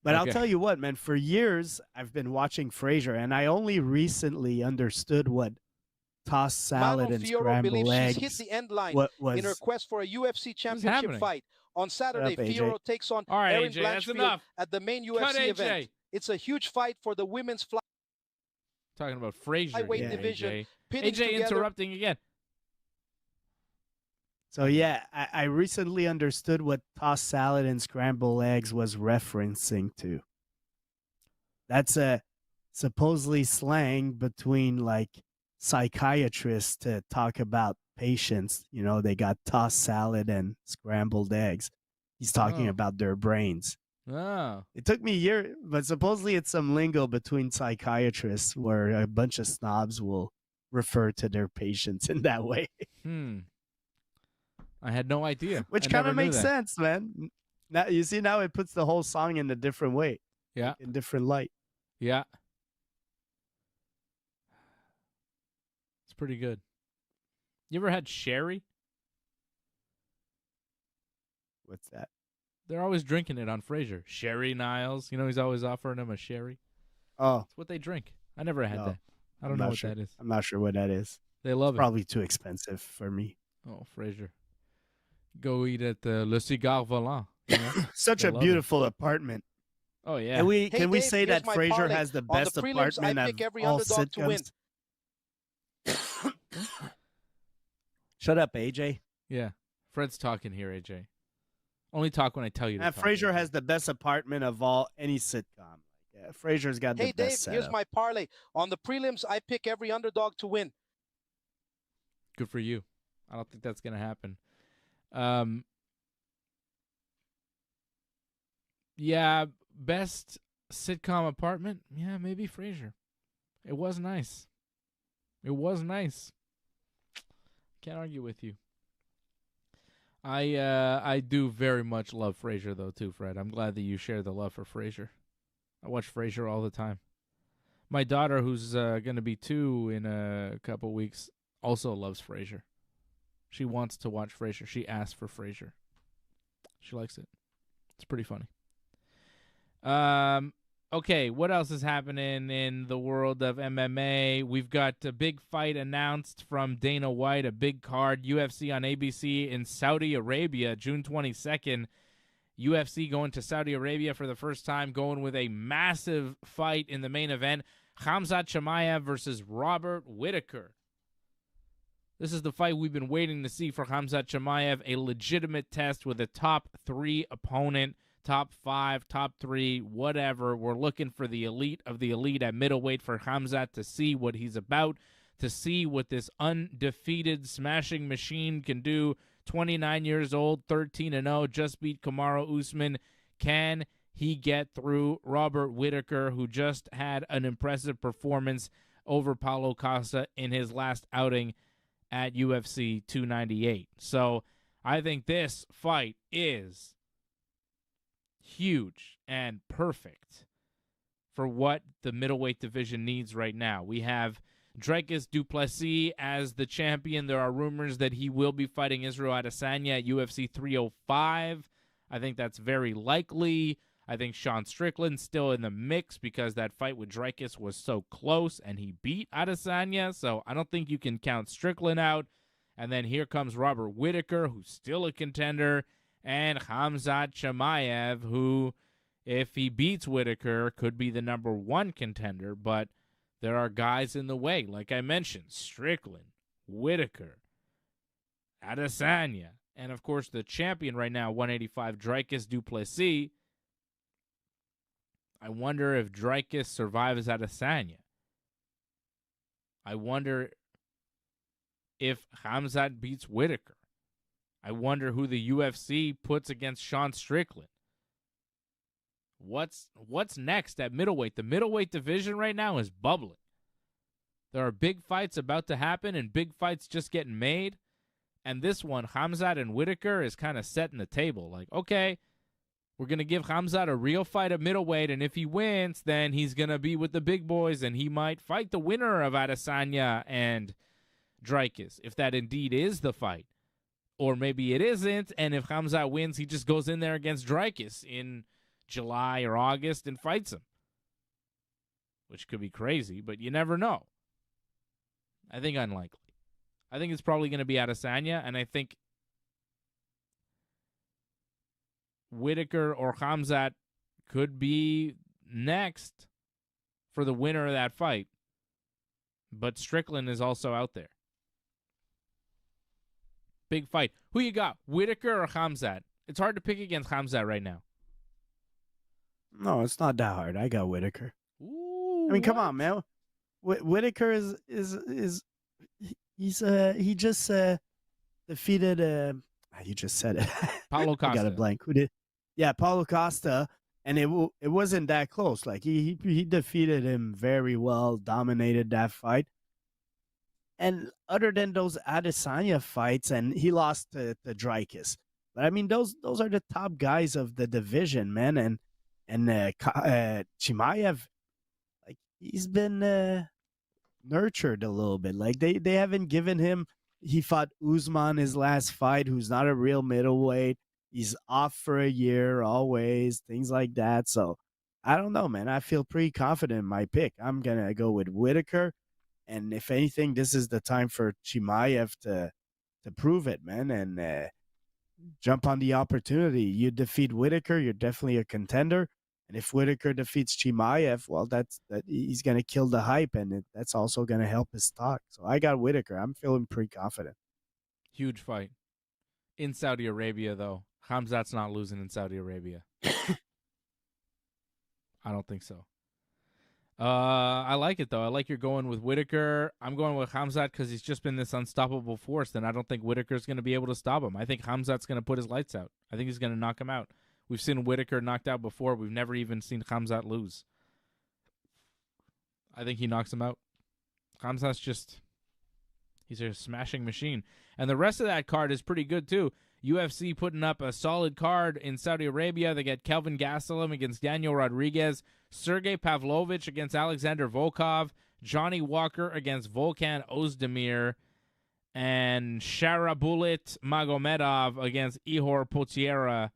But I'll tell you what, man, for years I've been watching Frasier, and I only recently understood what tossed salad and Fiorot scrambled believes eggs. she's hit the end line in her quest for a UFC championship fight. On Saturday, Fiorot takes on Erin Blanchfield at the main UFC event. It's a huge fight for the women's Talking about Frasier. Flyweight division. AJ interrupting again. So, yeah, I recently understood what tossed salad and scrambled eggs was referencing to. That's a supposedly slang between, like, psychiatrists to talk about patients. You know, they got tossed salad and scrambled eggs. He's talking about their brains. Oh. It took me a year, but supposedly it's some lingo between psychiatrists where a bunch of snobs will refer to their patients in that way. I had no idea. Which kind of makes sense, man. Now you see, now it puts the whole song in a different way. Yeah. In different light. Yeah. It's pretty good. You ever had sherry? What's that? They're always drinking it on Frasier. Sherry Niles. You know, he's always offering them a sherry. Oh. It's what they drink. I never had that. I don't know what that is. I'm not sure what that is. They love it. Probably too expensive for me. Oh, Frasier. Go eat at Le Cigare Volant. You know? Such a beautiful apartment. Oh, yeah. Can we say that Frasier has the best apartment of all sitcoms? Shut up, AJ. Yeah. Fred's talking here, AJ. Only talk when I tell you to talk. Frasier has the best apartment of any sitcom. Frasier's got the best setup. Here's my parlay. On the prelims, I pick every underdog to win. Good for you. I don't think that's going to happen. Yeah, best sitcom apartment? Yeah, maybe Frasier. It was nice. It was nice. Can't argue with you. I do very much love Frasier, though, too, Fred. I'm glad that you share the love for Frasier. I watch Frasier all the time. My daughter, who's going to be 2 in a couple weeks, also loves Frasier. She wants to watch Frasier. She asked for Frasier. She likes it. It's pretty funny. Okay, what else is happening in the world of MMA? We've got a big fight announced from Dana White, a big card, UFC on ABC in Saudi Arabia, June 22nd. UFC going to Saudi Arabia for the first time, going with a massive fight in the main event, Khamzat Chimaev versus Robert Whittaker. This is the fight we've been waiting to see for Khamzat Chimaev, a legitimate test with a top 3 opponent. Top 5, top 3, whatever. We're looking for the elite of the elite at middleweight for Khamzat to see what he's about, to see what this undefeated smashing machine can do. 29 years old, 13-0, just beat Kamaru Usman. Can he get through Robert Whittaker, who just had an impressive performance over Paulo Costa in his last outing at UFC 298? So I think this fight is huge and perfect for what the middleweight division needs right now. We have Dricus du Plessis as the champion. There are rumors that he will be fighting Israel Adesanya at UFC 305. I think that's very likely. I think Sean Strickland's still in the mix because that fight with Dricus was so close and he beat Adesanya. So I don't think you can count Strickland out. And then here comes Robert Whittaker, who's still a contender, and Khamzat Chimaev, who, if he beats Whittaker, could be the number 1 contender. But there are guys in the way, like I mentioned, Strickland, Whittaker, Adesanya, and, of course, the champion right now, 185, Dricus du Plessis. I wonder if Dricus survives Adesanya. I wonder if Khamzat beats Whittaker. I wonder who the UFC puts against Sean Strickland. What's next at middleweight? The middleweight division right now is bubbling. There are big fights about to happen and big fights just getting made. And this one, Khamzat and Whittaker, is kind of setting the table. Like, okay, we're going to give Khamzat a real fight at middleweight, and if he wins, then he's going to be with the big boys, and he might fight the winner of Adesanya and Dricus, if that indeed is the fight. Or maybe it isn't, and if Khamzat wins, he just goes in there against Dricus in July or August and fights him. Which could be crazy, but you never know. I think unlikely. I think it's probably going to be Adesanya, and I think Whittaker or Khamzat could be next for the winner of that fight. But Strickland is also out there. Big fight. Who you got, Whittaker or Khamzat? It's hard to pick against Khamzat right now. No, it's not that hard. I got Whittaker. Ooh, I mean, come on, man. Whittaker he just defeated you just said it. Paulo Costa. I got a blank. Who did? Yeah, Paulo Costa, and it wasn't that close. Like he defeated him very well, dominated that fight. And other than those Adesanya fights, and he lost to Dricus. But I mean, those are the top guys of the division, man. And Chimaev, like, he's been nurtured a little bit. Like they haven't given him. He fought Usman his last fight, who's not a real middleweight. He's off for a year, always, things like that. So I don't know, man. I feel pretty confident in my pick. I'm gonna go with Whittaker. And if anything, this is the time for Chimaev to prove it, man, and jump on the opportunity. You defeat Whittaker, you're definitely a contender. And if Whittaker defeats Chimaev, well, he's going to kill the hype, and that's also going to help his stock. So I got Whittaker. I'm feeling pretty confident. Huge fight. In Saudi Arabia, though. Khamzat's not losing in Saudi Arabia. I don't think so. I like it, though. I like you're going with Whittaker. I'm going with Khamzat because he's just been this unstoppable force, and I don't think Whittaker's going to be able to stop him. I think Khamzat's going to put his lights out. I think he's going to knock him out. We've seen Whittaker knocked out before. We've never even seen Khamzat lose. I think he knocks him out. Khamzat's he's a smashing machine. And the rest of that card is pretty good, too. UFC putting up a solid card in Saudi Arabia. They get Kelvin Gastelum against Daniel Rodriguez, Sergey Pavlovich against Alexander Volkov, Johnny Walker against Volkan Ozdemir, and Sharabulit Magomedov against Ihor Potieria,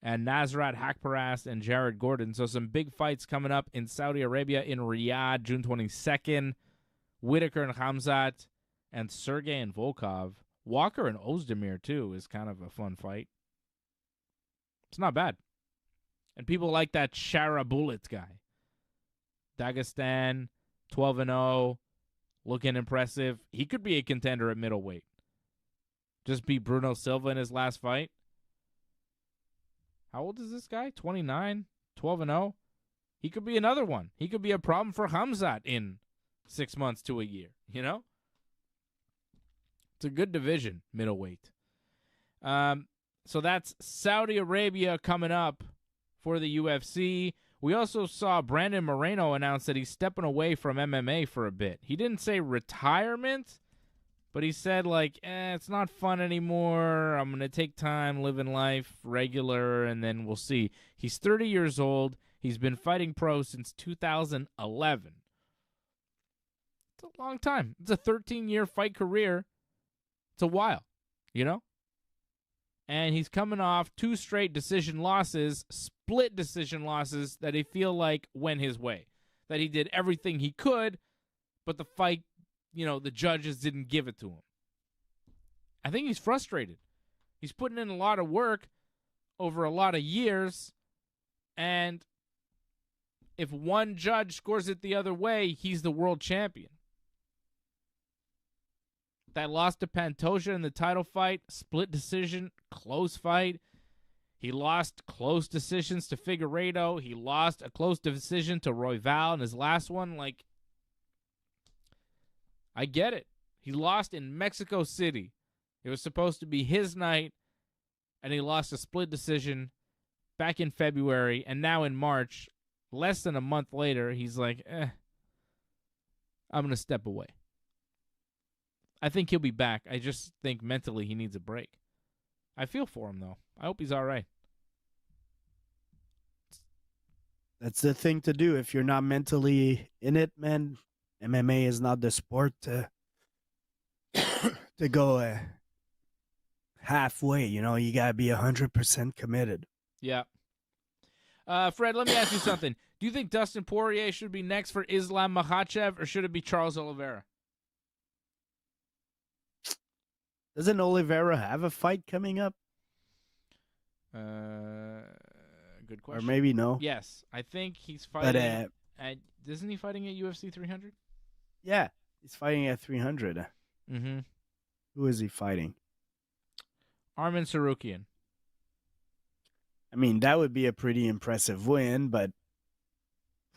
and Nasrat Hakparas and Jared Gordon. So some big fights coming up in Saudi Arabia in Riyadh, June 22nd. Whittaker and Khamzat, and Sergey and Volkov. Walker and Ozdemir, too, is kind of a fun fight. It's not bad. And people like that Sharabulit guy. Dagestan, 12-0, looking impressive. He could be a contender at middleweight. Just beat Bruno Silva in his last fight. How old is this guy? 29, 12-0. He could be another one. He could be a problem for Khamzat in 6 months to a year, you know? It's a good division, middleweight. So that's Saudi Arabia coming up for the UFC. We also saw Brandon Moreno announce that he's stepping away from MMA for a bit. He didn't say retirement, but he said, like, it's not fun anymore. I'm going to take time, living life regular, and then we'll see. He's 30 years old. He's been fighting pro since 2011. It's a long time. It's a 13-year fight career. It's a while, you know? And he's coming off 2 straight decision losses, split decision losses that he feel like went his way. That he did everything he could, but the fight, you know, the judges didn't give it to him. I think he's frustrated. He's putting in a lot of work over a lot of years, and if one judge scores it the other way, he's the world champion. That loss to Pantoja in the title fight, split decision, close fight. He lost close decisions to Figueiredo. He lost a close decision to Royval in his last one. Like, I get it. He lost in Mexico City. It was supposed to be his night, and he lost a split decision back in February, and now in March, less than a month later, he's like, I'm going to step away. I think he'll be back. I just think mentally he needs a break. I feel for him, though. I hope he's all right. That's the thing to do. If you're not mentally in it, man, MMA is not the sport to go halfway. You know, you got to be 100% committed. Yeah. Fred, let me ask you something. Do you think Dustin Poirier should be next for Islam Makhachev, or should it be Charles Oliveira? Doesn't Oliveira have a fight coming up? Good question. Or maybe no. Yes, I think he's fighting. But, isn't he fighting at UFC 300? Yeah, he's fighting at 300. Mm-hmm. Who is he fighting? Arman Sarukian. I mean, that would be a pretty impressive win, but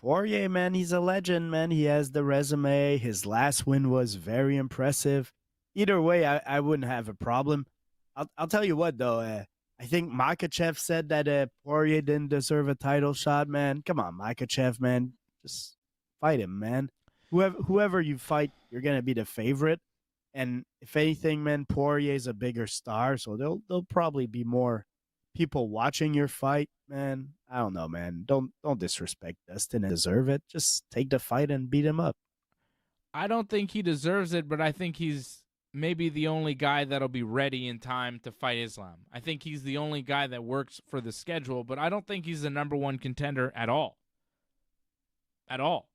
Poirier, man, he's a legend, man. He has the resume. His last win was very impressive. Either way, I wouldn't have a problem. I'll tell you what, though. I think Makhachev said that Poirier didn't deserve a title shot, man. Come on, Makhachev, man. Just fight him, man. Whoever you fight, you're going to be the favorite. And if anything, man, Poirier's a bigger star, so there'll probably be more people watching your fight, man. I don't know, man. Don't disrespect Dustin and deserve it. Just take the fight and beat him up. I don't think he deserves it, but I think he's maybe the only guy that'll be ready in time to fight Islam. I think he's the only guy that works for the schedule, but I don't think he's the number one contender at all. At all.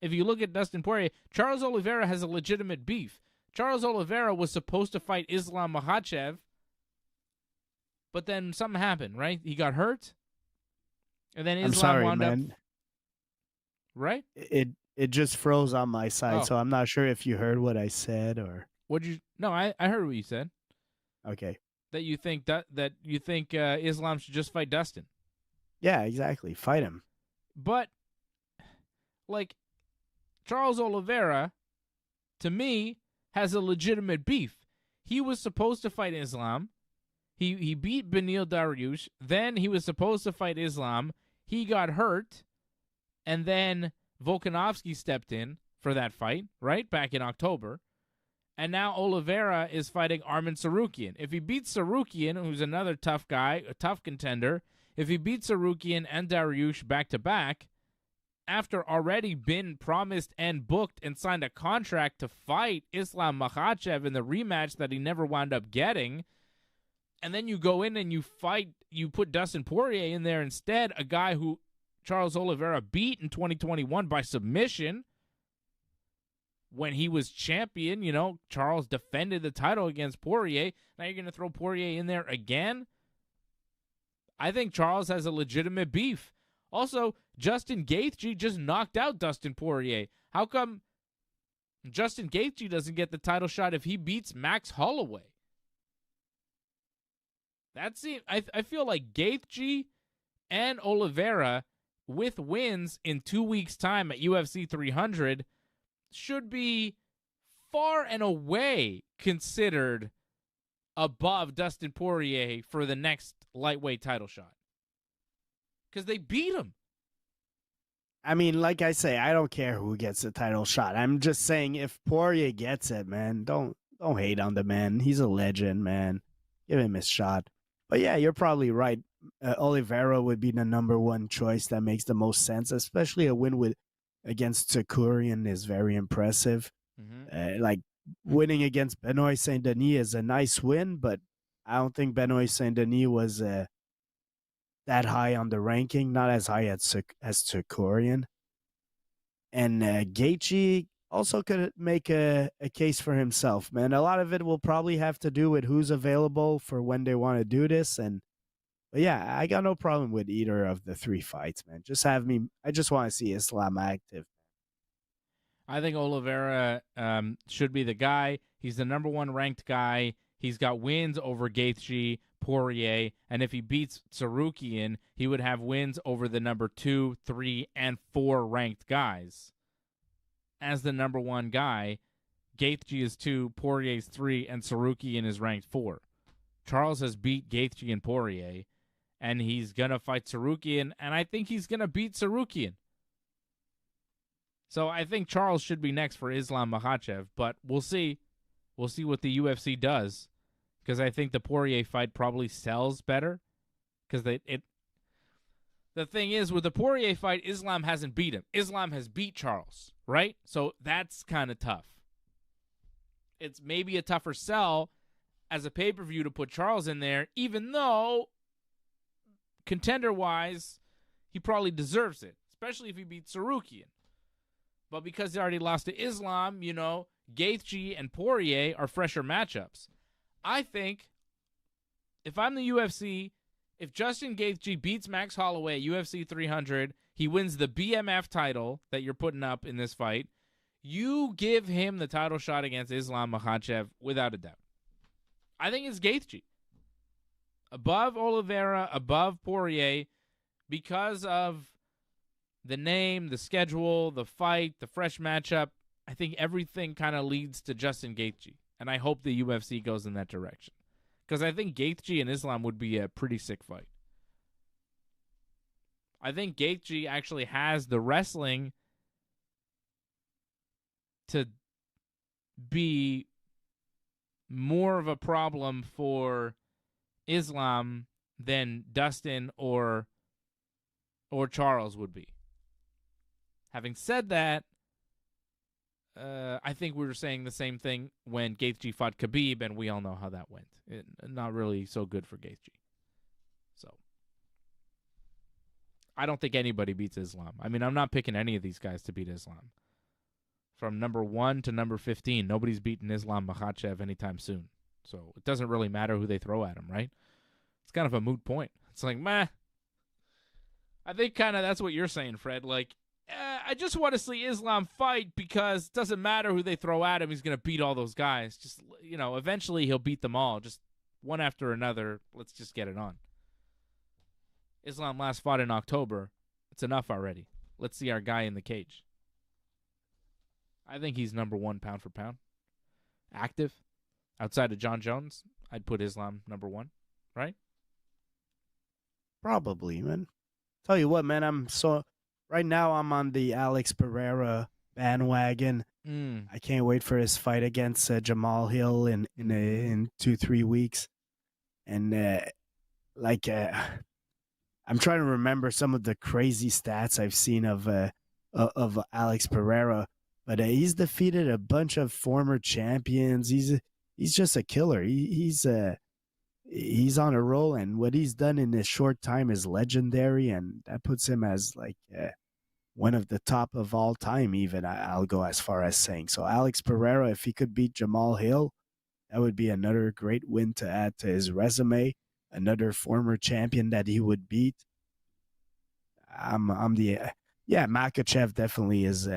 If you look at Dustin Poirier, Charles Oliveira has a legitimate beef. Charles Oliveira was supposed to fight Islam Makhachev, but then something happened, right? He got hurt, and then Islam wound up. Right? It just froze on my side, so I'm not sure if you heard what I said or. What'd you? No, I heard what you said. Okay. That you think Islam should just fight Dustin. Yeah, exactly. Fight him. But like Charles Oliveira, to me, has a legitimate beef. He was supposed to fight Islam. He beat Beneil Dariush. Then he was supposed to fight Islam. He got hurt, and then Volkanovski stepped in for that fight, right, back in October. And now Oliveira is fighting Arman Sarukian. If he beats Sarukian, who's another tough guy, a tough contender, if he beats Sarukian and Dariush back-to-back, after already been promised and booked and signed a contract to fight Islam Makhachev in the rematch that he never wound up getting, and then you go in and you put Dustin Poirier in there instead, a guy who Charles Oliveira beat in 2021 by submission. When he was champion, Charles defended the title against Poirier. Now you're going to throw Poirier in there again? I think Charles has a legitimate beef. Also, Justin Gaethje just knocked out Dustin Poirier. How come Justin Gaethje doesn't get the title shot if he beats Max Holloway? I feel like Gaethje and Oliveira, with wins in 2 weeks' time at UFC 300, should be far and away considered above Dustin Poirier for the next lightweight title shot. Because they beat him. I mean, like I say, I don't care who gets the title shot. I'm just saying if Poirier gets it, man, don't hate on the man. He's a legend, man. Give him his shot. But yeah, you're probably right. Oliveira would be the number one choice that makes the most sense, especially a win against Sakurian is very impressive. Mm-hmm. Like winning against Benoit Saint Denis is a nice win, but I don't think Benoit Saint Denis was that high on the ranking, not as high as Sakurian. And Gaethje, also could make a case for himself, man. A lot of it will probably have to do with who's available for when they want to do this. But yeah, I got no problem with either of the 3 fights, man. Just have me. I just want to see Islam active. I think Oliveira should be the guy. He's the number 1 ranked guy. He's got wins over Gaethje, Poirier, and if he beats Sarukian, he would have wins over the number 2, 3, and 4 ranked guys. As the number 1 guy, Gaethje is 2, Poirier is 3, and Sarukian is ranked 4. Charles has beat Gaethje and Poirier, and he's going to fight Sarukian, and I think he's going to beat Sarukian. So I think Charles should be next for Islam Makhachev, but we'll see. We'll see what the UFC does, because I think the Poirier fight probably sells better. Because the thing is, with the Poirier fight, Islam hasn't beat him. Islam has beat Charles, right? So that's kind of tough. It's maybe a tougher sell as a pay-per-view to put Charles in there, even though contender-wise, he probably deserves it, especially if he beats Sarukian. But because he already lost to Islam, Gaethje and Poirier are fresher matchups. I think if I'm the UFC, if Justin Gaethje beats Max Holloway at UFC 300, he wins the BMF title that you're putting up in this fight, you give him the title shot against Islam Makhachev without a doubt. I think it's Gaethje. Above Oliveira, above Poirier, because of the name, the schedule, the fight, the fresh matchup. I think everything kind of leads to Justin Gaethje, and I hope the UFC goes in that direction. Because I think Gaethje and Islam would be a pretty sick fight. I think Gaethje actually has the wrestling to be more of a problem for Islam than Dustin or Charles would be. Having said that, I think we were saying the same thing when Gaethje fought Khabib, and we all know how that went. Not really so good for Gaethje. So, I don't think anybody beats Islam. I mean, I'm not picking any of these guys to beat Islam. From number 1 to number 15, nobody's beating Islam Makhachev anytime soon. So, it doesn't really matter who they throw at him, right? It's kind of a moot point. It's like, meh. I think kind of that's what you're saying, Fred. Like, I just want to see Islam fight because it doesn't matter who they throw at him. He's going to beat all those guys. Just, eventually he'll beat them all. Just one after another. Let's just get it on. Islam last fought in October. It's enough already. Let's see our guy in the cage. I think he's number 1 pound for pound. Active. Outside of John Jones, I'd put Islam number 1, right? Probably, man. Tell you what, man, right now I'm on the Alex Pereira bandwagon. I can't wait for his fight against Jamal Hill in 2-3 weeks. And I'm trying to remember some of the crazy stats I've seen of Alex Pereira, but he's defeated a bunch of former champions. He's just a killer. He's on a roll, and what he's done in this short time is legendary, and that puts him as one of the top of all time. Even I'll go as far as saying so. Alex Pereira, if he could beat Jamal Hill, that would be another great win to add to his resume. Another former champion that he would beat. Makhachev definitely is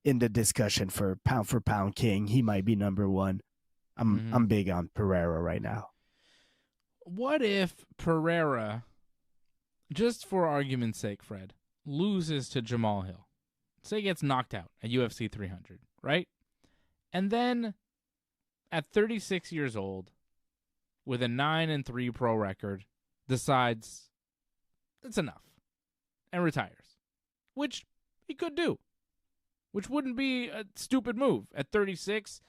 in the discussion for pound king. He might be number 1. I'm big on Pereira right now. What if Pereira, just for argument's sake, Fred, loses to Jamal Hill? Say he gets knocked out at UFC 300, right? And then at 36 years old, with a 9-3 pro record, decides it's enough and retires, which he could do, which wouldn't be a stupid move. At 36,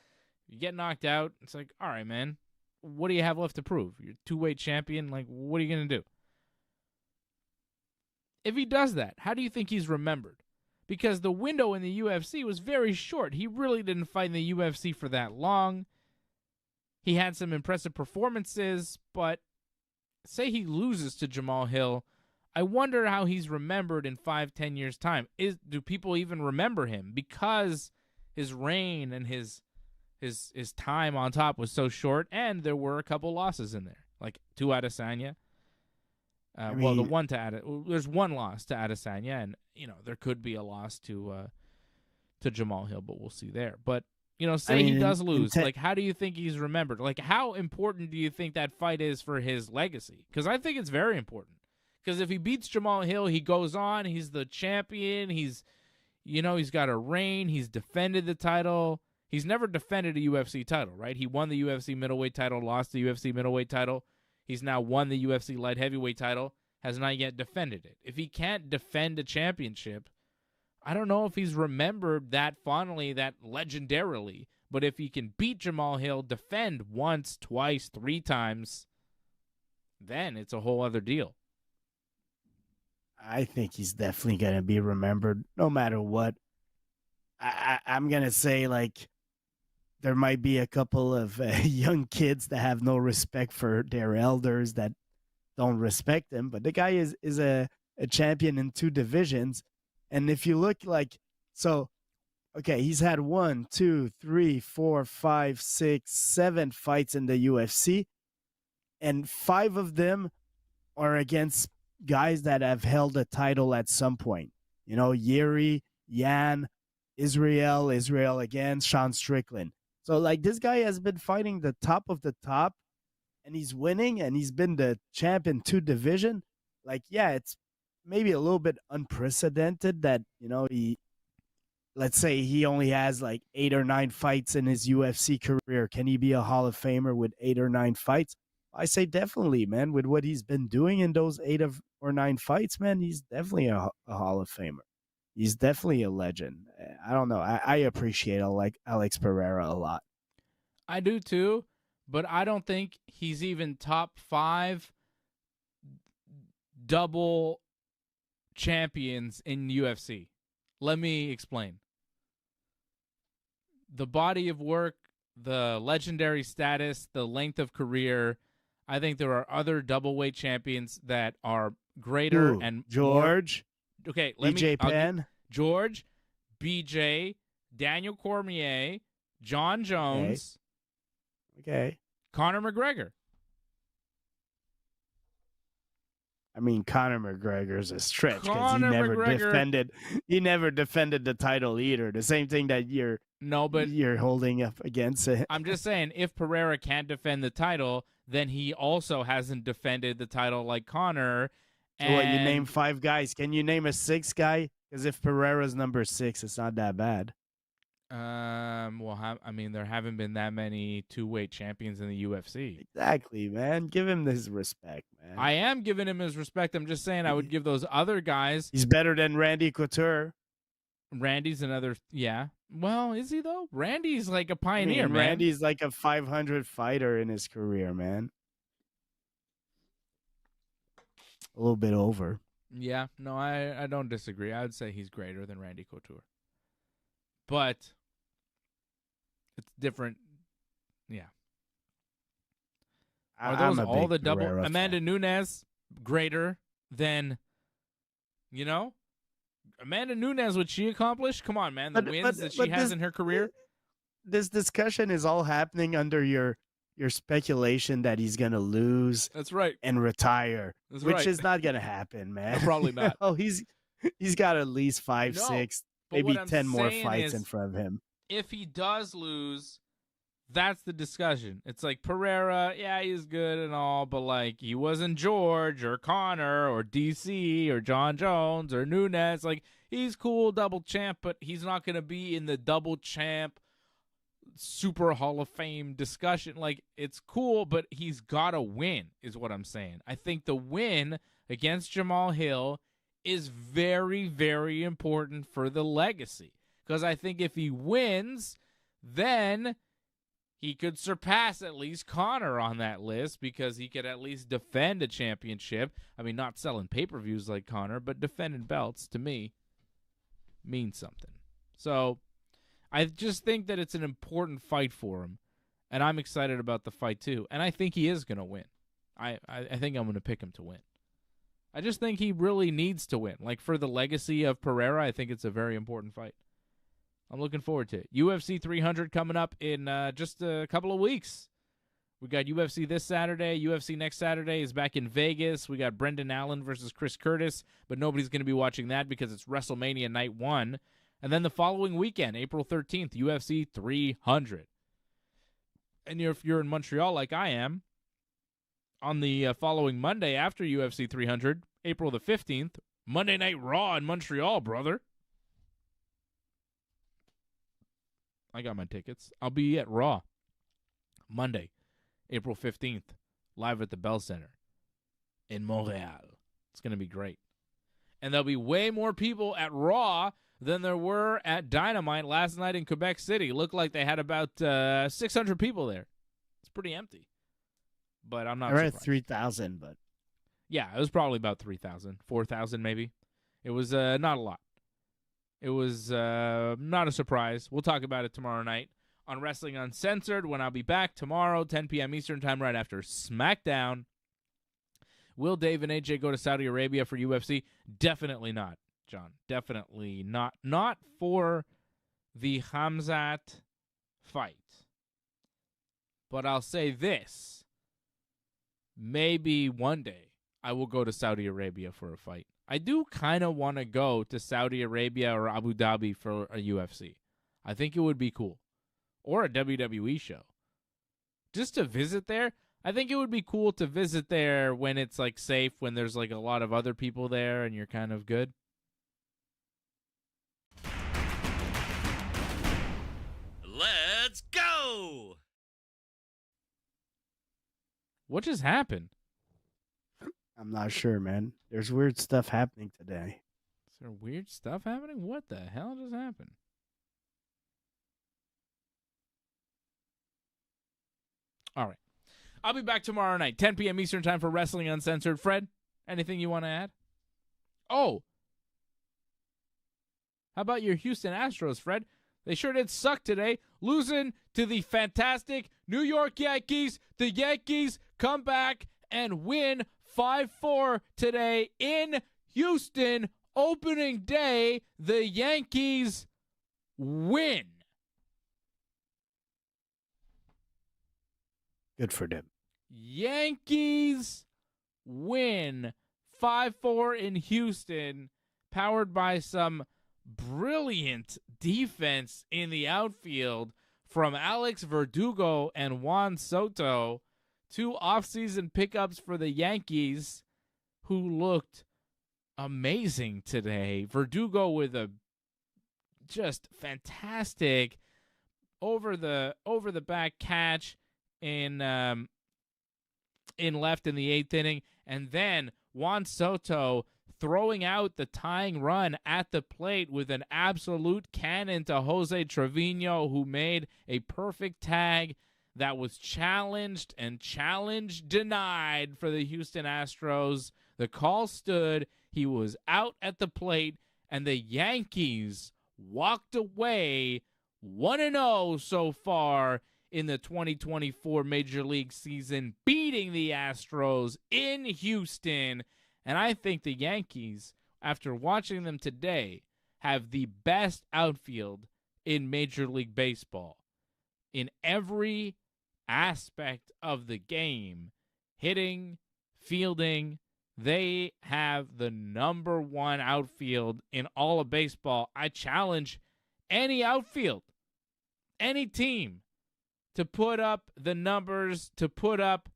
you get knocked out, it's like, all right, man, what do you have left to prove? You're a 2-weight champion, like, what are you going to do? If he does that, how do you think he's remembered? Because the window in the UFC was very short. He really didn't fight in the UFC for that long. He had some impressive performances, but say he loses to Jamal Hill I wonder how he's remembered in 5-10 years' time. Do people even remember him? Because his reign and his time on top was so short, and there were a couple losses in there, like to Adesanya. There's one loss to Adesanya, and there could be a loss to Jamal Hill, but we'll see there. But he does lose. Like, how do you think he's remembered? Like, how important do you think that fight is for his legacy? Because I think it's very important. Because if he beats Jamal Hill, he goes on. He's the champion. He's got a reign. He's defended the title. He's never defended a UFC title, right? He won the UFC middleweight title, lost the UFC middleweight title. He's now won the UFC light heavyweight title, has not yet defended it. If he can't defend a championship, I don't know if he's remembered that fondly, that legendarily. But if he can beat Jamal Hill, defend once, twice, 3 times, then it's a whole other deal. I think he's definitely going to be remembered no matter what. I'm going to say, like, there might be a couple of young kids that have no respect for their elders that don't respect him, but the guy is a champion in 2 divisions. And if you look he's had 1, 2, 3, 4, 5, 6, 7 fights in the UFC, and 5 of them are against guys that have held a title at some point. Yuri, Yan, Israel again, Sean Strickland. So, like, this guy has been fighting the top of the top, and he's winning, and he's been the champ in 2 division. Like, yeah, it's maybe a little bit unprecedented that, let's say he only has like 8 or 9 fights in his UFC career. Can he be a Hall of Famer with 8 or 9 fights? I say definitely, man. With what he's been doing in those 8 or 9 fights, man, he's definitely a Hall of Famer. He's definitely a legend. I don't know. I appreciate Alex Pereira a lot. I do too, but I don't think he's even top 5 double champions in UFC. Let me explain. The body of work, the legendary status, the length of career. I think there are other doubleweight champions that are greater and George. More... Okay, BJ Penn. George, BJ, Daniel Cormier, John Jones. Okay. Conor McGregor. I mean, Conor McGregor's a stretch because he never defended the title either. The same thing that you're holding up against it. I'm just saying, if Pereira can't defend the title, then he also hasn't defended the title like Conor. So what, you name 5 guys? Can you name a 6th guy? Because if Pereira's number 6, it's not that bad. There haven't been that many 2-weight champions in the UFC. Exactly, man. Give him his respect, man. I am giving him his respect. I'm just saying I would give those other guys. He's better than Randy Couture. Randy's another, yeah. Well, is he though? Randy's like a pioneer, man. Randy's like a 500 fighter in his career, man. A little bit over. Yeah, no, I don't disagree. I would say he's greater than Randy Couture. But it's different. Yeah. Are those all the double? Amanda Nunes greater than, Amanda Nunes, what she accomplished? Come on, man. The wins that she has in her career. This discussion is all happening under your speculation that he's going to lose. That's right. And retire, which is not going to happen, man. No, probably not. He's got at least 5, 6, maybe 10 more fights in front of him. If he does lose, that's the discussion. It's like Pereira, yeah, he's good and all, but like he wasn't George or Conor or DC or John Jones or Nunes. Like, he's cool, double champ, but he's not going to be in the double champ super Hall of Fame discussion. Like, it's cool, but he's got to win is what I'm saying. I think the win against Jamal Hill is very, very important for the legacy. Because I think if he wins, then he could surpass at least Conor on that list because he could at least defend a championship. I mean, not selling pay-per-views like Conor, but defending belts, to me, means something. So I just think that it's an important fight for him, and I'm excited about the fight too. And I think he is going to win. I think I'm going to pick him to win. I just think he really needs to win. Like, for the legacy of Pereira, I think it's a very important fight. I'm looking forward to it. UFC 300 coming up in just a couple of weeks. We got UFC this Saturday. UFC next Saturday is back in Vegas. We got Brendan Allen versus Chris Curtis, but nobody's going to be watching that because it's WrestleMania Night 1. And then the following weekend, April 13th, UFC 300. And if you're in Montreal like I am, on the following Monday after UFC 300, April the 15th, Monday Night Raw in Montreal, brother. I got my tickets. I'll be at Raw Monday, April 15th, live at the Bell Center in Montreal. It's going to be great. And there'll be way more people at Raw than there were at Dynamite last night in Quebec City. Looked like they had about 600 people there. It's pretty empty. But I'm not surprised. At 3,000, but... Yeah, it was probably about 3,000, 4,000 maybe. It was not a lot. It was not a surprise. We'll talk about it tomorrow night on Wrestling Uncensored when I'll be back tomorrow, 10 p.m. Eastern Time, right after SmackDown. Will Dave and AJ go to Saudi Arabia for UFC? Definitely not, John. Definitely not. Not for the Khamzat fight. But I'll say this. Maybe one day I will go to Saudi Arabia for a fight. I do kind of want to go to Saudi Arabia or Abu Dhabi for a UFC. I think it would be cool. Or a WWE show. Just to visit there. I think it would be cool to visit there when it's like safe, when there's like a lot of other people there and you're kind of good. Let's go! What just happened? I'm not sure, man. There's weird stuff happening today. Is there weird stuff happening? What the hell just happened? All right. I'll be back tomorrow night, 10 p.m. Eastern Time for Wrestling Uncensored. Fred, anything you want to add? Oh. How about your Houston Astros, Fred? They sure did suck today, losing to the fantastic New York Yankees. The Yankees come back and win 5-4 today in Houston. Opening day, the Yankees win. Good for them. Yankees win 5-4 in Houston, powered by some brilliant defense in the outfield from Alex Verdugo and Juan Soto, two offseason pickups for the Yankees who looked amazing today. Verdugo with a just fantastic over the back catch in left in the 8th inning, and then Juan Soto throwing out the tying run at the plate with an absolute cannon to Jose Trevino, who made a perfect tag that was challenged and challenge denied for the Houston Astros. The call stood. He was out at the plate, and the Yankees walked away 1-0 so far in the 2024 Major League season, beating the Astros in Houston. And I think the Yankees, after watching them today, have the best outfield in Major League Baseball. In every aspect of the game, hitting, fielding, they have the number one outfield in all of baseball. I challenge any outfield, any team, to put up the numbers, to put up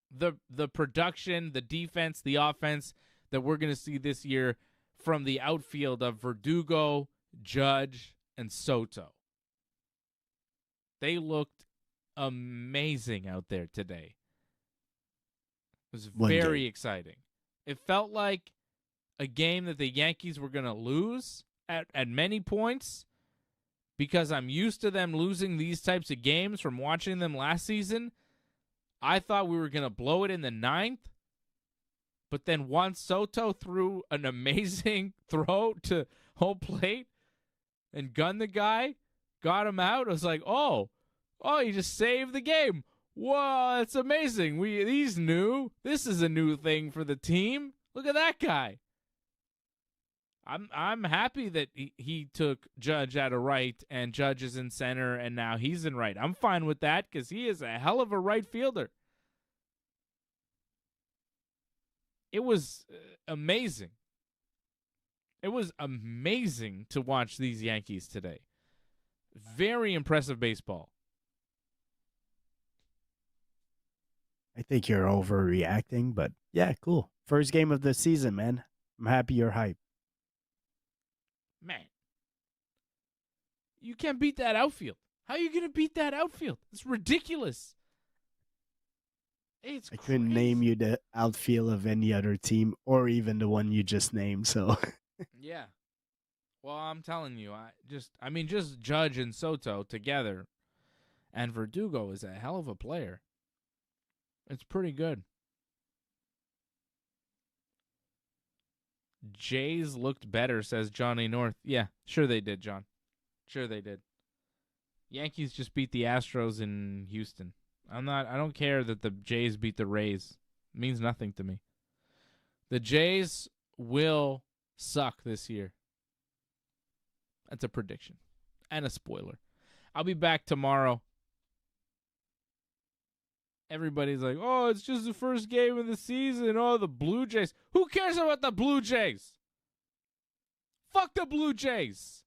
the production, the defense, the offense that we're going to see this year from the outfield of Verdugo, Judge, and Soto. They looked amazing out there today. It was very exciting. It felt like a game that the Yankees were going to lose at many points, because I'm used to them losing these types of games from watching them last season. I thought we were going to blow it in the 9th, but then Juan Soto threw an amazing throw to home plate and gunned the guy, got him out. I was like, oh, you just saved the game. Whoa, it's amazing. He's new. This is a new thing for the team. Look at that guy. I'm happy that he took Judge out of right and Judge is in center and now he's in right. I'm fine with that because he is a hell of a right fielder. It was amazing. It was amazing to watch these Yankees today. Very impressive baseball. I think you're overreacting, but yeah, cool. First game of the season, man. I'm happy you're hyped. Man, you can't beat that outfield. How are you going to beat that outfield? It's ridiculous. It's I couldn't name you the outfield of any other team or even the one you just named, so. Yeah. Well, I'm telling you, just Judge and Soto together, and Verdugo is a hell of a player. It's pretty good. Jays looked better, says Johnny North. Yeah, sure they did, John. Sure they did. Yankees just beat the Astros in Houston. I don't care that the Jays beat the Rays. It means nothing to me. The Jays will suck this year. That's a prediction and a spoiler. I'll be back tomorrow. Everybody's like, oh, it's just the first game of the season. Oh, the Blue Jays. Who cares about the Blue Jays? Fuck the Blue Jays.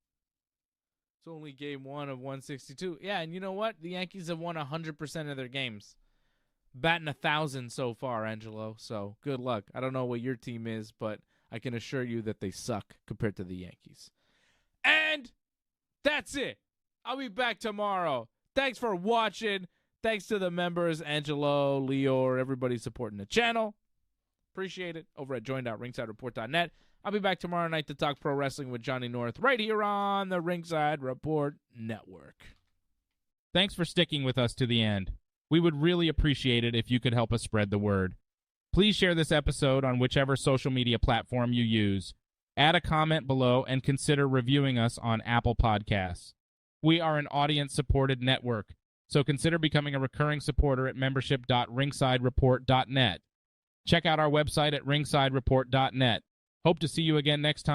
It's only game 1 of 162. Yeah, and you know what? The Yankees have won 100% of their games. Batting 1,000 so far, Angelo. So good luck. I don't know what your team is, but I can assure you that they suck compared to the Yankees. And that's it. I'll be back tomorrow. Thanks for watching. Thanks to the members, Angelo, Leor, everybody supporting the channel. Appreciate it. Over at join.ringsidereport.net. I'll be back tomorrow night to talk pro wrestling with Johnny North right here on the Ringside Report Network. Thanks for sticking with us to the end. We would really appreciate it if you could help us spread the word. Please share this episode on whichever social media platform you use. Add a comment below and consider reviewing us on Apple Podcasts. We are an audience-supported network, so consider becoming a recurring supporter at membership.ringsidereport.net. Check out our website at ringsidereport.net. Hope to see you again next time.